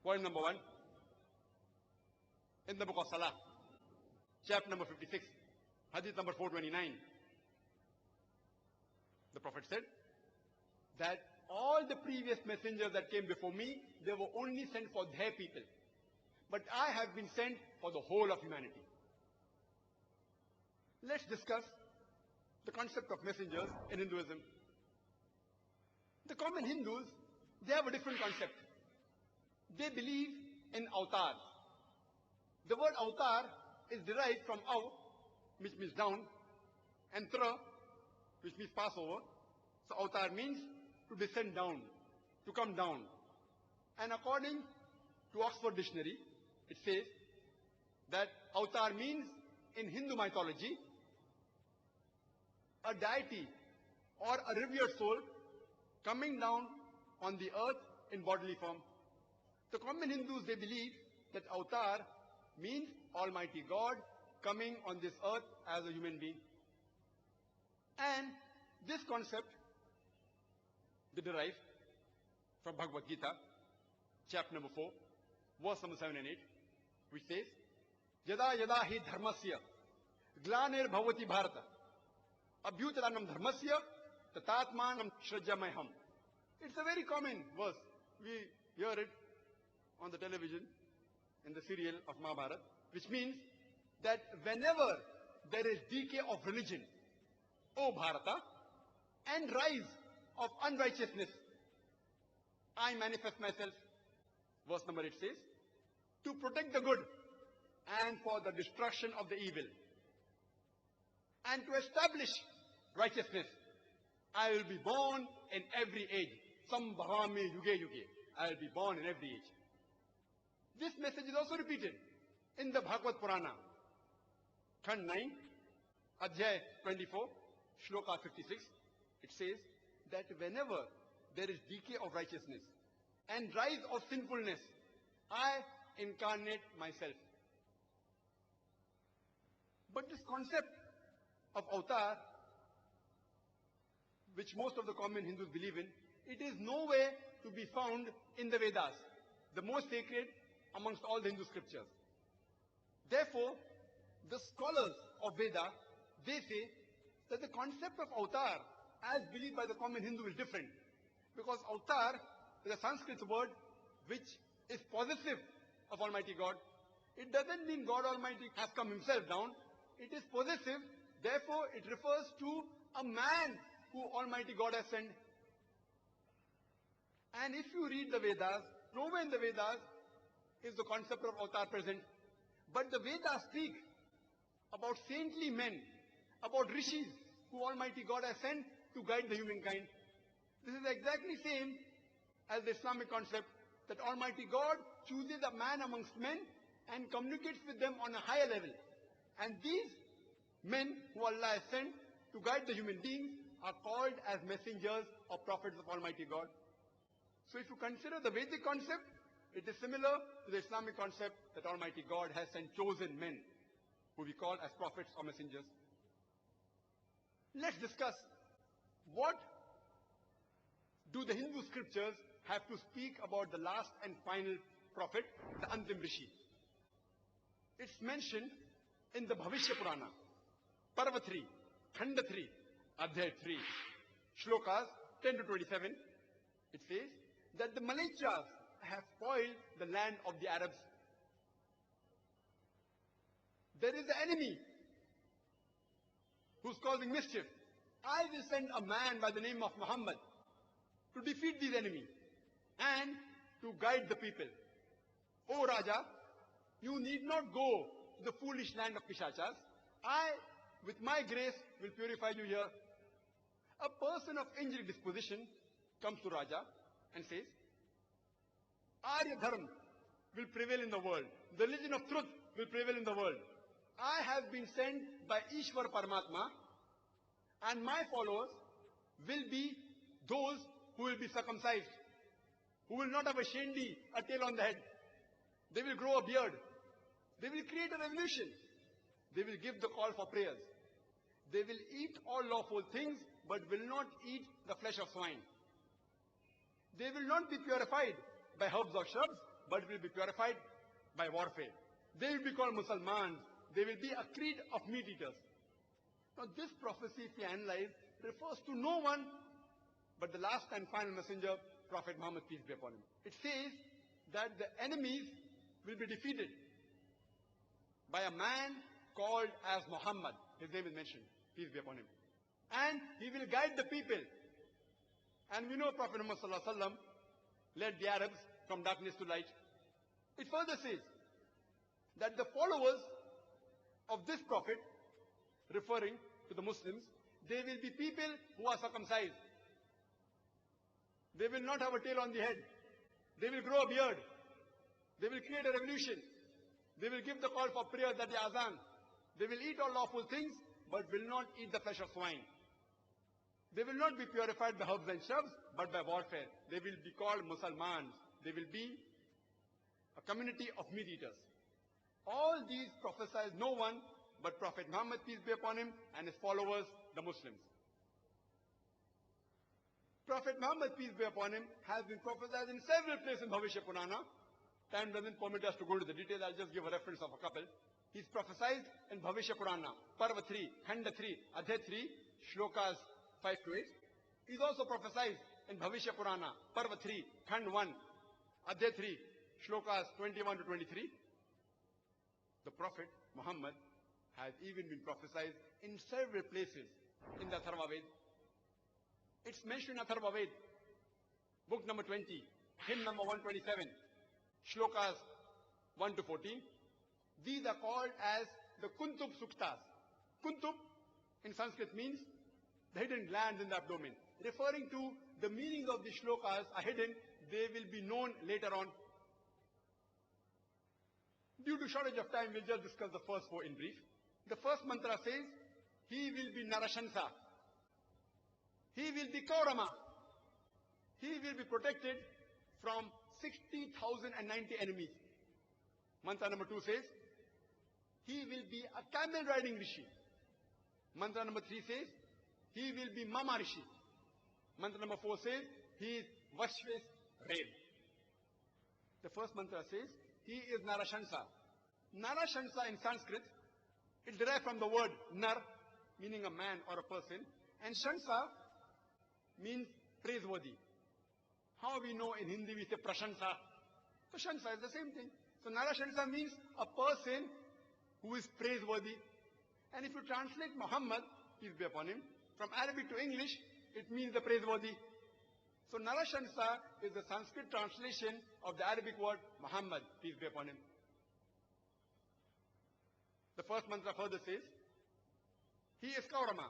point number 1, in the book of Salah, chapter number 56, hadith number 429. The prophet said that all the previous messengers that came before me, they were only sent for their people. But I have been sent for the whole of humanity. Let's discuss the concept of messengers in Hinduism. The common Hindus, they have a different concept. They believe in avatars. The word avatar is derived from av, which means down, and tra, which means Passover. So avatar means to descend down, to come down. And according to Oxford Dictionary, it says that avatar means in Hindu mythology a deity or a revered soul coming down on the earth in bodily form. The common Hindus, they believe that avatar means Almighty God coming on this earth as a human being. And this concept they derive from Bhagavad Gita, chapter number 4, verse number 7 and 8, which says, Yada yada hi dharmasya glanir bhavati bharata abhyutaranam dharmasya tatatmanam shrajamaham. It's a very common verse. We hear it on the television in the serial of Mahabharata, which means that whenever there is decay of religion, O Bharata, and rise of unrighteousness, I manifest myself, verse number 8 says, to protect the good and for the destruction of the evil, and to establish righteousness. I will be born in every age. Sambhavami yuge yuge. I will be born in every age. This message is also repeated in the Bhagavad Purana, Khand 9, Adhyay 24, Shloka 56. It says that whenever there is decay of righteousness and rise of sinfulness, I incarnate myself. But this concept of avatar, which most of the common Hindus believe in, it is nowhere to be found in the Vedas, the most sacred amongst all the Hindu scriptures. Therefore, the scholars of Veda, they say that the concept of avatar, as believed by the common Hindu, is different. Because avatar is a Sanskrit word which is possessive of Almighty God. It doesn't mean God Almighty has come himself down. It is possessive. Therefore, it refers to a man who Almighty God has sent. And if you read the Vedas, nowhere in the Vedas is the concept of avatar present. But the Vedas speak about saintly men, about rishis who Almighty God has sent to guide the humankind. This is exactly same as the Islamic concept that Almighty God chooses a man amongst men and communicates with them on a higher level. And these men who Allah has sent to guide the human beings are called as messengers or prophets of Almighty God. So if you consider the Vedic concept, it is similar to the Islamic concept that Almighty God has sent chosen men who we call as prophets or messengers. Let's discuss what do the Hindu scriptures have to speak about the last and final prophet, the Antim Rishi. It's mentioned in the Bhavishya Purana, Parva 3, Khanda 3, Adhyay 3, Shlokas 10 to 27. It says that the Malechas have spoiled the land of the Arabs. There is an enemy who's causing mischief. I will send a man by the name of Muhammad to defeat these enemies and to guide the people. O Raja, you need not go to the foolish land of Pishachas. I, with my grace, will purify you here. A person of injured disposition comes to Raja and says, Arya Dharma will prevail in the world. The religion of truth will prevail in the world. I have been sent by Ishwar Paramatma, and my followers will be those who will be circumcised, who will not have a shendi, a tail on the head. They will grow a beard. They will create a revolution. They will give the call for prayers. They will eat all lawful things, but will not eat the flesh of swine. They will not be purified by herbs or shrubs, but will be purified by warfare. They will be called Musalmans. They will be a creed of meat eaters. Now this prophecy, if you analyze, refers to no one but the last and final messenger, Prophet Muhammad, peace be upon him. It says that the enemies will be defeated by a man called as Muhammad. His name is mentioned, peace be upon him. And he will guide the people. And we know Prophet Muhammad sallallahu alaihi wasallam led the Arabs from darkness to light. It further says that the followers of this prophet, referring to the Muslims, they will be people who are circumcised. They will not have a tail on the head. They will grow a beard. They will create a revolution. They will give the call for prayer, that the azan. They will eat all lawful things, but will not eat the flesh of swine. They will not be purified by herbs and shrubs, but by warfare. They will be called Musalmans. They will be a community of meat eaters. All these prophesied no one but Prophet Muhammad, peace be upon him, and his followers, the Muslims. Prophet Muhammad, peace be upon him, has been prophesied in several places in Bhavishya Purana. Time doesn't permit us to go into the details. I'll just give a reference of a couple. He's prophesied in Bhavishya Purana, Parva 3, Khanda 3, Adhyay 3, Shlokas 5 to 8. He's also prophesied in Bhavishya Purana, Parva 3, Khand 1, Adhyay 3, Shlokas 21 to 23. The Prophet Muhammad has even been prophesied in several places in the Atharva Ved. It's mentioned in Atharva Ved, book number 20, hymn number 127, Shlokas 1 to 14. These are called as the Kuntub Suktas. Kuntub in Sanskrit means the hidden glands in the abdomen. Referring to the meanings of the shlokas are hidden, they will be known later on. Due to shortage of time, we'll just discuss the first four in brief. The first mantra says, he will be Narashansa. He will be Kaurama. He will be protected from 60,090 enemies. Mantra number 2 says, he will be a camel riding Rishi. Mantra number 3 says, he will be Mama Rishi. Mantra number 4 says, he is Vashves Rev. The first mantra says, he is Narashansa. Narashansa in Sanskrit, it derived from the word Nar, meaning a man or a person, and Shansa means praiseworthy. How we know in Hindi we say Prashansa. So Shansa is the same thing. So Narashansa means a person who is praiseworthy. And if you translate Muhammad, peace be upon him, from Arabic to English, it means the praiseworthy. So Narashansa is the Sanskrit translation of the Arabic word Muhammad, peace be upon him. The first mantra further says, he is Kaurama.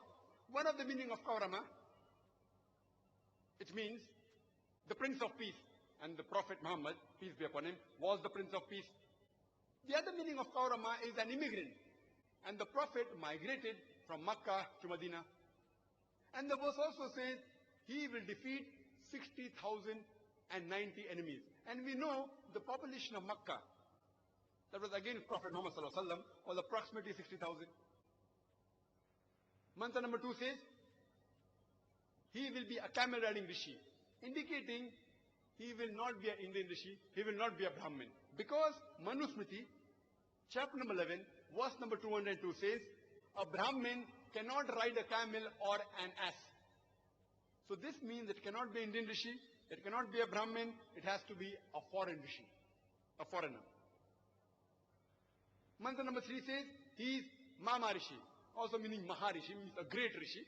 One of the meaning of Kaurama, it means the Prince of Peace. And the Prophet Muhammad, peace be upon him, was the Prince of Peace. The other meaning of Kaurama is an immigrant. And the Prophet migrated from Makkah to Medina. And the verse also says, he will defeat 60,090 enemies. And we know the population of Makkah, that was against Prophet Muhammad sallallahu alaihi wasallam, was approximately 60,000. Mantra number 2 says, he will be a camel riding Rishi, indicating he will not be an Indian Rishi, he will not be a Brahmin. Because Manusmriti, chapter number 11, verse number 202 says, a Brahmin cannot ride a camel or an ass. So this means it cannot be Indian Rishi, it cannot be a Brahmin, it has to be a foreign Rishi, a foreigner. Mantra number 3 says, he is Mama Rishi, also meaning Maharishi, means a great Rishi.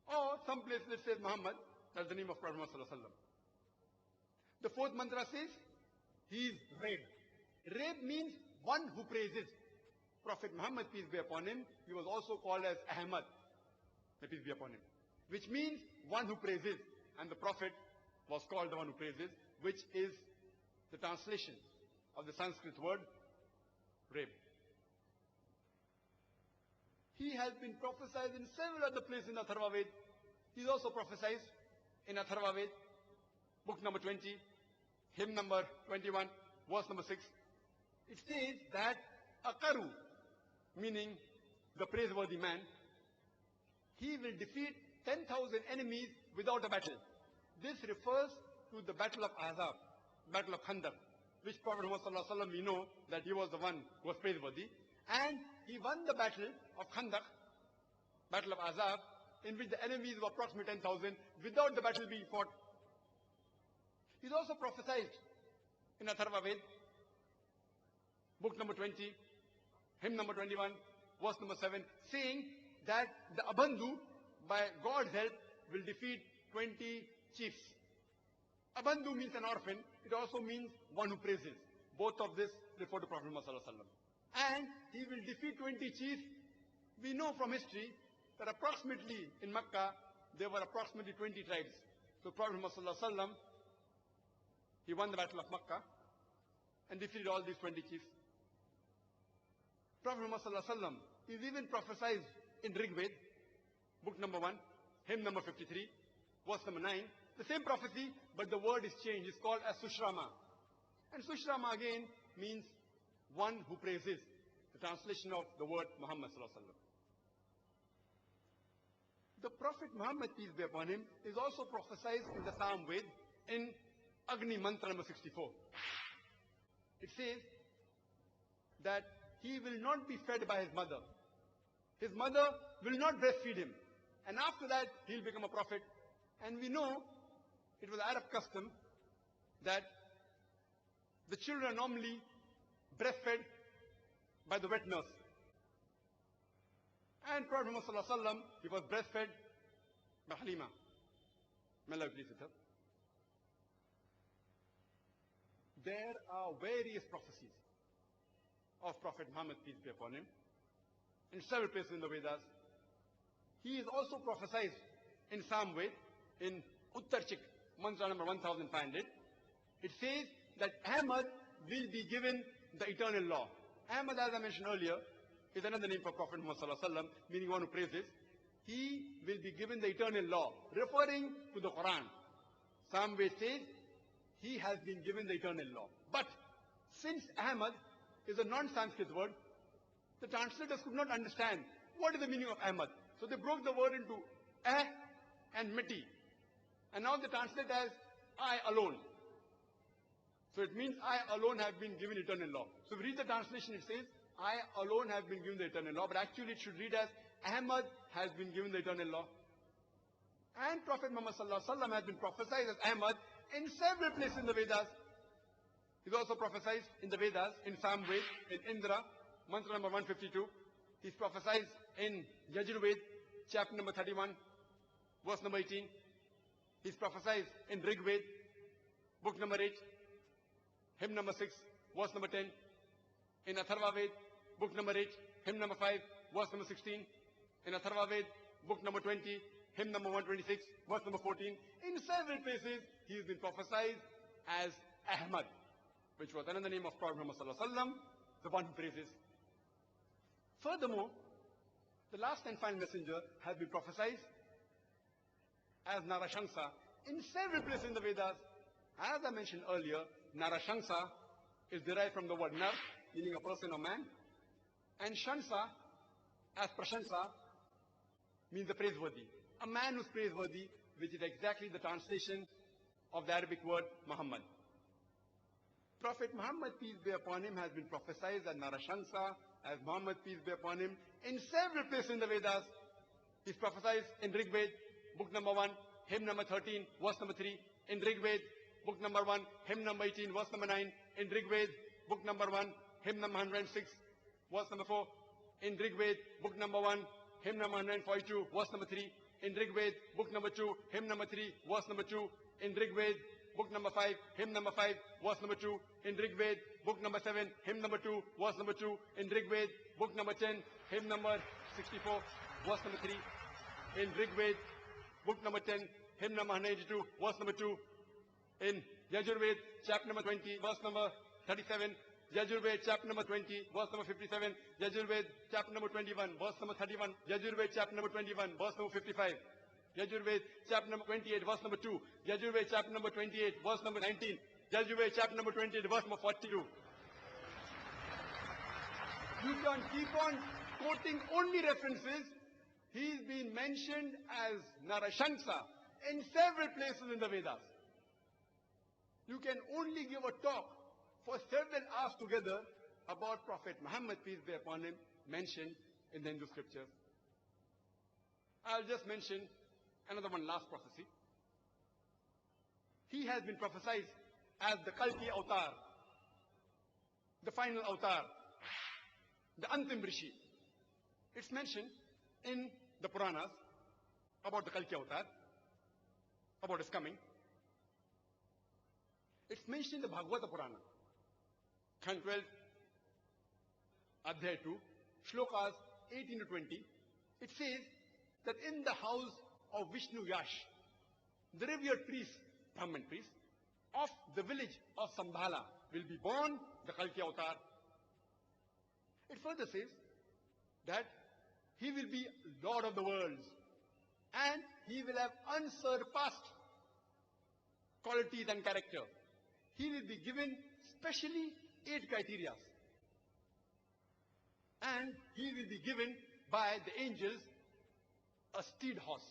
Or some places it says Muhammad, that's the name of Prophet Muhammad sallallahu alaihi wasallam. The fourth mantra says, he is Reb. Reb means one who praises. Prophet Muhammad, peace be upon him, he was also called as Ahmad, may peace be upon him, which means one who praises. And the Prophet was called the one who praises, which is the translation of the Sanskrit word Reb. He has been prophesied in several other places in Atharva Ved. He is also prophesied in Atharva Ved, book number 20, hymn number 21, verse number 6. It says that Akaru, meaning the praiseworthy man, he will defeat 10,000 enemies without a battle. This refers to the battle of Ahzab, battle of Khandaq, which Prophet Muhammad sallallahu alaihi wasallam, we know that he was the one who was praiseworthy. And he won the battle of Khandaq, battle of Ahzab, in which the enemies were approximately 10,000 without the battle being fought. He's also prophesied in Atharva Ved, book number 20, hymn number 21, verse number 7, saying that the Abandhu, by God's help, will defeat 20 chiefs. Abandhu means an orphan. It also means one who praises. Both of this refer to Prophet Muhammad sallallahu alaihi wasallam. And he will defeat 20 chiefs. We know from history that approximately in Makkah, there were approximately 20 tribes. So Prophet Muhammad sallallahu alaihi wasallam, he won the battle of Makkah and defeated all these 20 chiefs. Prophet Muhammad sallallahu alaihi wasallam is even prophesied in Rig Ved, book number 1, hymn number 53, verse number 9. The same prophecy, but the word is changed. It's called as Sushrama. And Sushrama again means one who praises. The translation of the word Muhammad sallallahu alaihi wasallam. The Prophet Muhammad, peace be upon him, is also prophesied in the Psalm Ved in Agni Mantra number 64. It says that he will not be fed by his mother. His mother will not breastfeed him. And after that, he'll become a prophet. And we know it was Arab custom that the children are normally breastfed by the wet nurse. And Prophet Muhammad sallallahu alaihi wasallam, he was breastfed by Halima. May Allah be pleased with her. There are various prophecies of Prophet Muhammad, peace be upon him, in several places in the Vedas. He is also prophesied in Psalm Ved, in Uttarchik, mantra number 1500. It says that Ahmad will be given the eternal law. Ahmad, as I mentioned earlier, is another name for Prophet Muhammad sallallahu alaihi wasallam, meaning one who praises. He will be given the eternal law, referring to the Quran. Psalm Ved says he has been given the eternal law. But since Ahmad is a non-Sanskrit word, the translators could not understand what is the meaning of Ahmad. So they broke the word into eh and miti. And now they translate as I alone. So it means I alone have been given eternal law. So we read the translation, it says, I alone have been given the eternal law. But actually it should read as Ahmad has been given the eternal law. And Prophet Muhammad sallallahu alaihi wasallam has been prophesied as Ahmad in several places in the Vedas. He's also prophesied in the Vedas, in Psalm Ved, in Indra, mantra number 152. He's prophesied in Yajurved, chapter number 31, verse number 18. He's prophesied in Rig Ved, book number 8, hymn number 6, verse number 10. In Atharva Ved, book number 8, hymn number 5, verse number 16. In Atharva Ved, book number 20, hymn number 126, verse number 14. In several places, he has been prophesied as Ahmad, which was another name of Prophet Muhammad sallallahu alaihi wasallam, the one who praises. Furthermore, the last and final messenger has been prophesied as Narashansa in several places in the Vedas. As I mentioned earlier, Narashansa is derived from the word Nar, meaning a person or man, and Shansa, as Prashansa, means the praiseworthy. A man who's praiseworthy, which is exactly the translation of the Arabic word Muhammad. Prophet Muhammad, peace be upon him, has been prophesied as Narashansa, as Muhammad, peace be upon him, in several places in the Vedas. He's prophesied in Rig Ved, book number 1, hymn number 13, verse number 3. In Rig Ved, book number 1, hymn number 18, verse number 9. In Rig Ved, book number 1, hymn number 106, verse number 4. In Rig Ved, book number 1, hymn number 142, verse number 3. In Rig Ved, book number 2, hymn number 3, verse number 2. In Rig Ved, book number 5, hymn number 5, verse number 2. In Rig Ved, book number 7, hymn number 2, verse number 2. In Rig Ved, book number 10, hymn number 64, verse number 3. In Rig Ved, book number 10, hymn number 182, verse number 2. In Yajurved, chapter number 20, verse number 37. Yajurved, chapter number 20, verse number 57. Yajurved, chapter number 21, verse number 31. Yajurved, chapter number 21, verse number 55. Yajurved, chapter number 28, verse number 2. Yajurved, chapter number 28, verse number 19. Yajurved, chapter number 28, verse number 42. You can keep on quoting only references. He's been mentioned as Narashansa in several places in the Vedas. You can only give a talk for several hours together about Prophet Muhammad, peace be upon him, mentioned in the Hindu scriptures. I'll just mention another one last prophecy. He has been prophesied as the Kalki Avatar, the final Avatar, the Antim Rishi. It's mentioned in the Puranas about the Kalki Avatar, about his coming. It's mentioned in the Bhagavata Purana, Khand 12, Adhyay 2, Shlokas 18 to 20. It says that in the house of Vishnu Yash, the revered priest, Brahman priest, of the village of Sambhala will be born the Kalki Avatar. It further says that he will be Lord of the worlds and he will have unsurpassed qualities and character. He will be given specially 8 criteria. And he will be given by the angels a steed horse,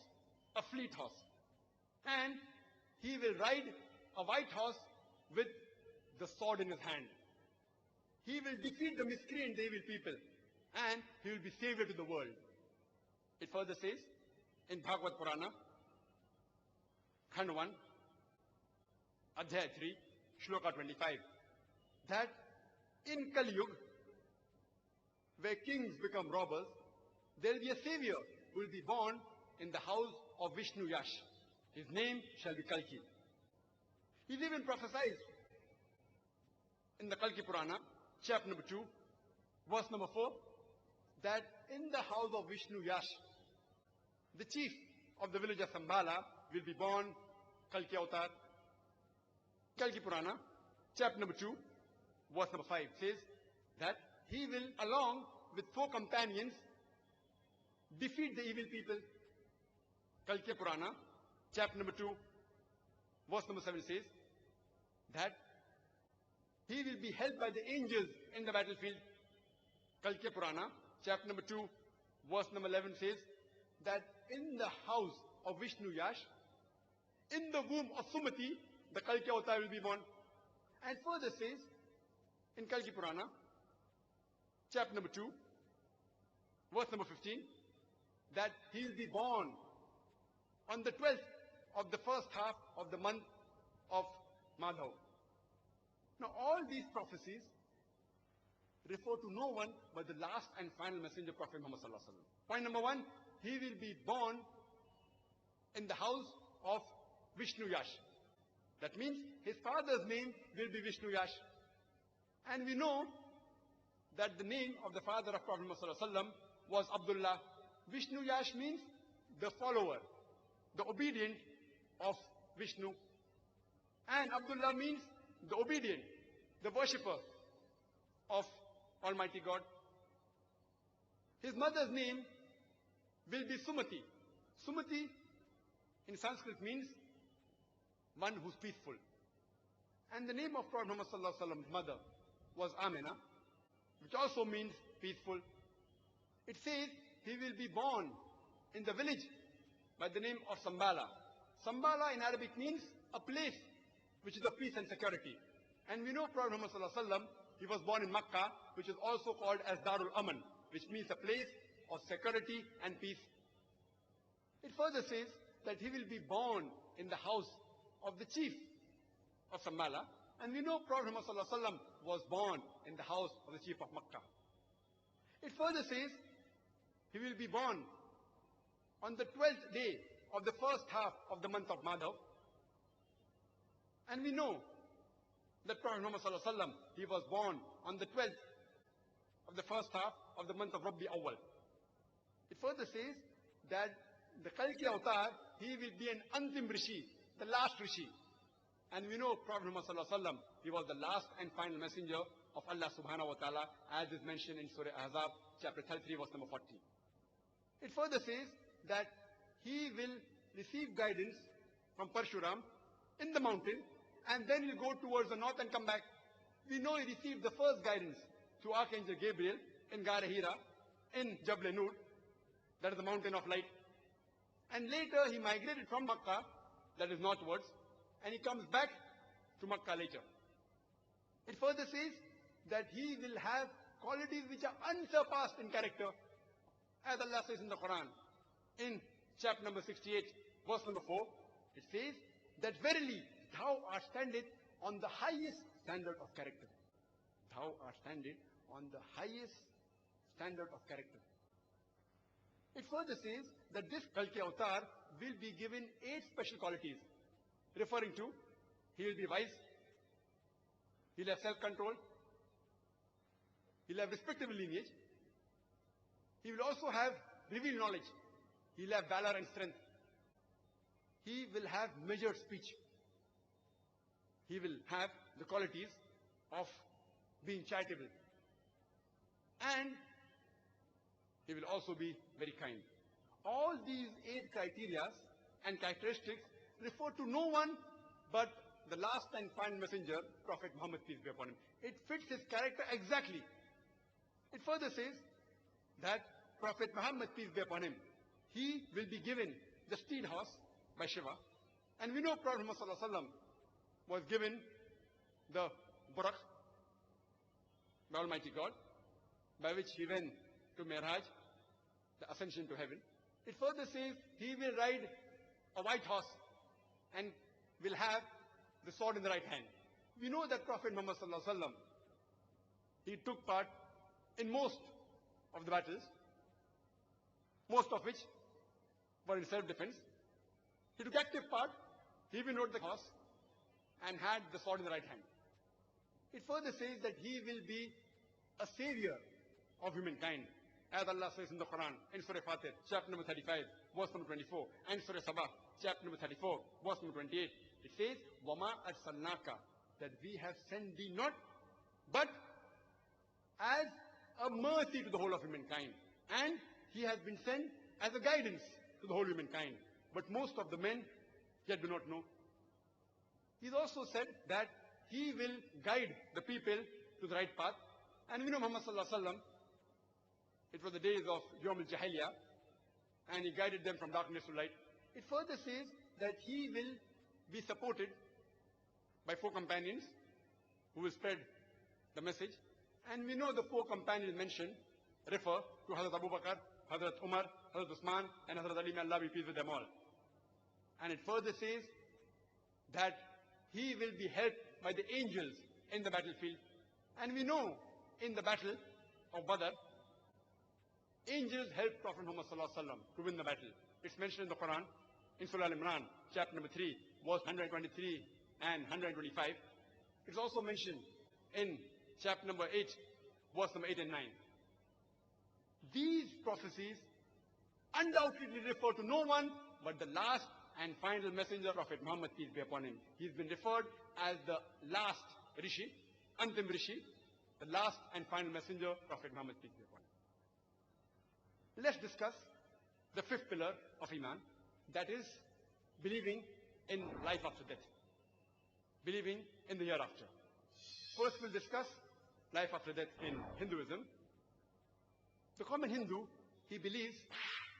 a fleet horse. And he will ride a white horse with the sword in his hand. He will defeat the miscreant evil people and he will be savior to the world. It further says in Bhagavad Purana, Khand 1, Adhyay 3, Shloka 25, that in Kali Yuga, where kings become robbers, there will be a savior who will be born in the house of Vishnu Yash. His name shall be Kalki. He's even prophesied in the Kalki Purana, chapter number 2, verse number 4, that in the house of Vishnu Yash, the chief of the village of Sambhala will be born Kalki Avatar. Kalki Purana, chapter number 2, verse number 5 says that he will, along with 4 companions, defeat the evil people. Kalki Purana, chapter number 2, verse number 7 says that he will be held by the angels in the battlefield. Kalki Purana, chapter number 2, verse number 11 says that in the house of Vishnu Yash, in the womb of Sumati, the Kalki Avatar will be born. And further says in Kalki Purana, chapter number 2, verse number 15, that he will be born on the 12th of the first half of the month of Madhav. Now all these prophecies refer to no one but the last and final messenger, Prophet Muhammad sallallahu alaihi wasallam. Point number 1, he will be born in the house of Vishnu Yash. That means his father's name will be Vishnu Yash. And we know that the name of the father of Prophet Muhammad sallallahu alaihi wasallam was Abdullah. Vishnu Yash means the follower, the obedient of Vishnu. And Abdullah means the obedient, the worshipper of Almighty God. His mother's name will be Sumati. Sumati in Sanskrit means one who's peaceful. And the name of Prophet Muhammad sallallahu alaihi wasallam's mother was Amina, which also means peaceful. It says he will be born in the village by the name of Sambhala. Sambhala in Arabic means a place which is of peace and security. And we know Prophet Muhammad sallallahu alaihi wasallam, he was born in Makkah, which is also called as Darul Aman, which means a place of security and peace. It further says that he will be born in the house of the chief of Sambhala. And we know Prophet Muhammad sallallahu alaihi wasallam was born in the house of the chief of Makkah. It further says he will be born on the 12th day of the first half of the month of Madhav. And we know that Prophet Muhammad sallallahu alaihi wasallam, he was born on the 12th of the first half of the month of Rabi Awwal. It further says that the Kalki Avatar, he will be an Antim Rishi, the last Rishi. And we know Prophet Muhammad sallallahu alaihi wasallam, he was the last and final messenger of Allah subhanahu wa ta'ala, as is mentioned in Surah Ahzab, chapter 33, verse number 40. It further says that he will receive guidance from Parshuram in the mountain, and then he'll go towards the north and come back. We know he received the first guidance through Archangel Gabriel in Gara Hira, in Jabal Nur, that is the mountain of light. And later he migrated from Makkah, that is northwards, and he comes back to Makkah later. It further says that he will have qualities which are unsurpassed in character, as Allah says in the Quran, in chapter number 68, verse number 4, it says that verily thou art standing on the highest standard of character. Thou art standing on the highest standard of character. It further says that this Kalki Avatar will be given 8 special qualities, referring to he will be wise, he'll have self-control, he'll have respectable lineage, he will also have revealed knowledge, he'll have valor and strength, he will have measured speech, he will have the qualities of being charitable, and he will also be very kind. All these 8 criteria and characteristics refer to no one but the last and final messenger, Prophet Muhammad, peace be upon him. It fits his character exactly. It further says that Prophet Muhammad, peace be upon him, he will be given the steed horse by Shiva. And we know Prophet Muhammad sallallahu alaihi wasallam was given the Burak by Almighty God, by which he went to Mi'raj, the ascension to heaven. It further says he will ride a white horse and will have the sword in the right hand. We know that Prophet Muhammad sallallahu alaihi wasallam, he took part in most of the battles, most of which were in self-defense. He took active part, he even rode the horse and had the sword in the right hand. It further says that he will be a savior of humankind, as Allah says in the Quran, in Surah Fatir, chapter number 35, verse number 24, and Surah Sabah, chapter number 34, verse number 28. It says, وَمَا أَرْسَلْنَاكَ, that we have sent thee not, but as a mercy to the whole of humankind. And he has been sent as a guidance to the whole humankind. But most of the men yet do not know. He's also said that he will guide the people to the right path. And we know Muhammad sallallahu alaihi wasallam, it was the days of Yawm al-Jahiliyyah, and he guided them from darkness to light. It further says that he will be supported by 4 companions who will spread the message. And we know the 4 companions mentioned refer to Hazrat Abu Bakr, Hazrat Umar, Hazrat Usman, and Hazrat Ali, may Allah be pleased with them all. And it further says that he will be helped by the angels in the battlefield. And we know in the battle of Badr, angels helped Prophet Muhammad sallallahu alaihi wasallam to win the battle. It's mentioned in the Quran, in Surah Al-Imran, chapter number 3, verse 123 and 125. It's also mentioned in chapter number 8, verse number 8 and 9. These prophecies undoubtedly refer to no one but the last and final messenger, Prophet Muhammad, peace be upon him. He's been referred as the last Rishi, Antim Rishi, the last and final messenger, Prophet Muhammad, peace be upon him. Let's discuss the 5th pillar of Iman, that is believing in life after death, believing in the hereafter. First we'll discuss life after death in Hinduism. The common Hindu, he believes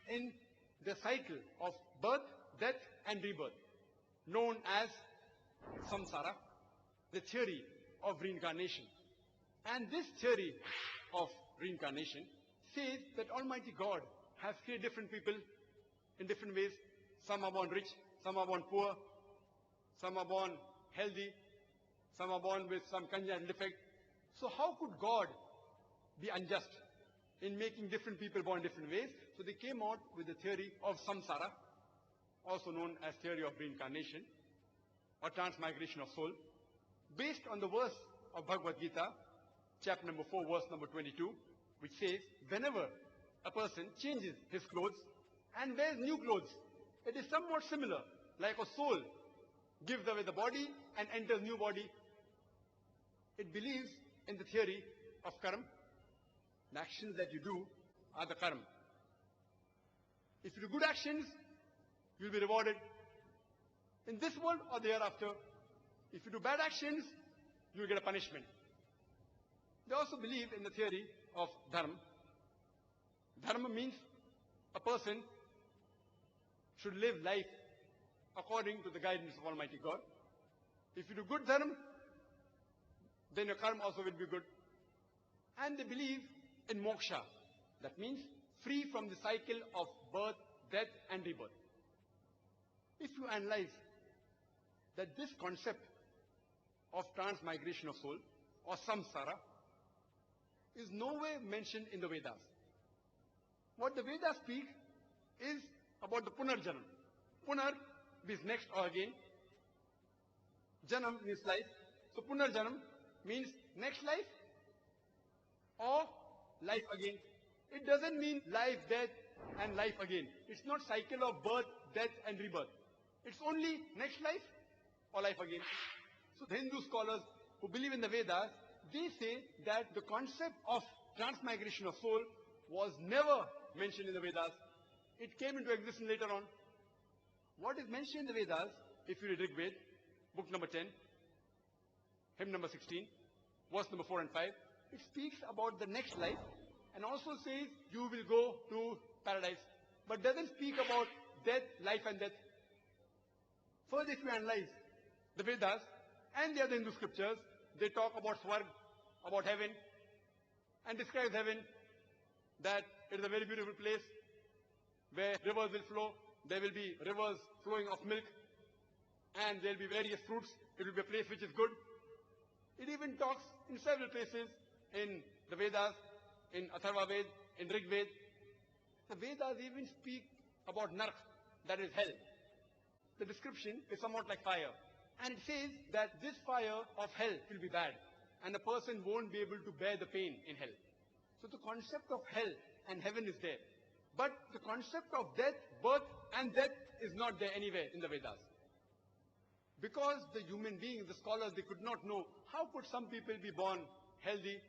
in the cycle of birth, death and rebirth, known as samsara, the theory of reincarnation. And this theory of reincarnation says that Almighty God has created different people in different ways. Some are born rich, some are born poor, some are born healthy, some are born with some congenital defect. So how could God be unjust in making different people born different ways? So they came out with the theory of samsara, also known as theory of reincarnation or transmigration of soul, based on the verse of Bhagavad Gita, chapter number 4, verse number 22, which says, whenever a person changes his clothes and wears new clothes, it is somewhat similar, like a soul gives away the body and enters new body. It believes in the theory of karma. The actions that you do are the karma. If you do good actions, you will be rewarded in this world or the hereafter. If you do bad actions, you will get a punishment. They also believe in the theory of dharma. Dharma means a person should live life according to the guidance of Almighty God. If you do good dharma, then your karma also will be good. And they believe in moksha. That means free from the cycle of birth, death, and rebirth. If you analyze that this concept of transmigration of soul or samsara is nowhere mentioned in the Vedas. What the Vedas speak is about the Punarjanam. Punar means next or again. Janam means life. So Punarjanam means next life or life again. It doesn't mean life, death and life again. It's not cycle of birth, death and rebirth. It's only next life or life again. So the Hindu scholars who believe in the Vedas, they say that the concept of transmigration of soul was never mentioned in the Vedas. It came into existence later on. What is mentioned in the Vedas, if you read Rig Veda, book number 10, hymn number 16, verse number 4 and 5, it speaks about the next life and also says you will go to paradise, but doesn't speak about death, life and death. Further, if you analyze the Vedas and the other Hindu scriptures, they talk about Swarg, about heaven, and describe heaven, that it is a very beautiful place where rivers will flow, there will be rivers flowing of milk, and there will be various fruits. It will be a place which is good. It even talks in several places in the Vedas, in Atharva Ved, in Rig Ved. The Vedas even speak about Nark, that is hell. The description is somewhat like fire. And it says that this fire of hell will be bad, and a person won't be able to bear the pain in hell. So the concept of hell and heaven is there. But the concept of death, birth and death is not there anywhere in the Vedas. Because the human beings, the scholars, they could not know how could some people be born healthy,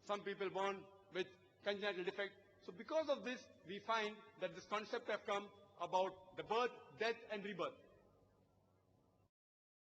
some people born with congenital defect. So because of this, we find that this concept have come about the birth, death and rebirth.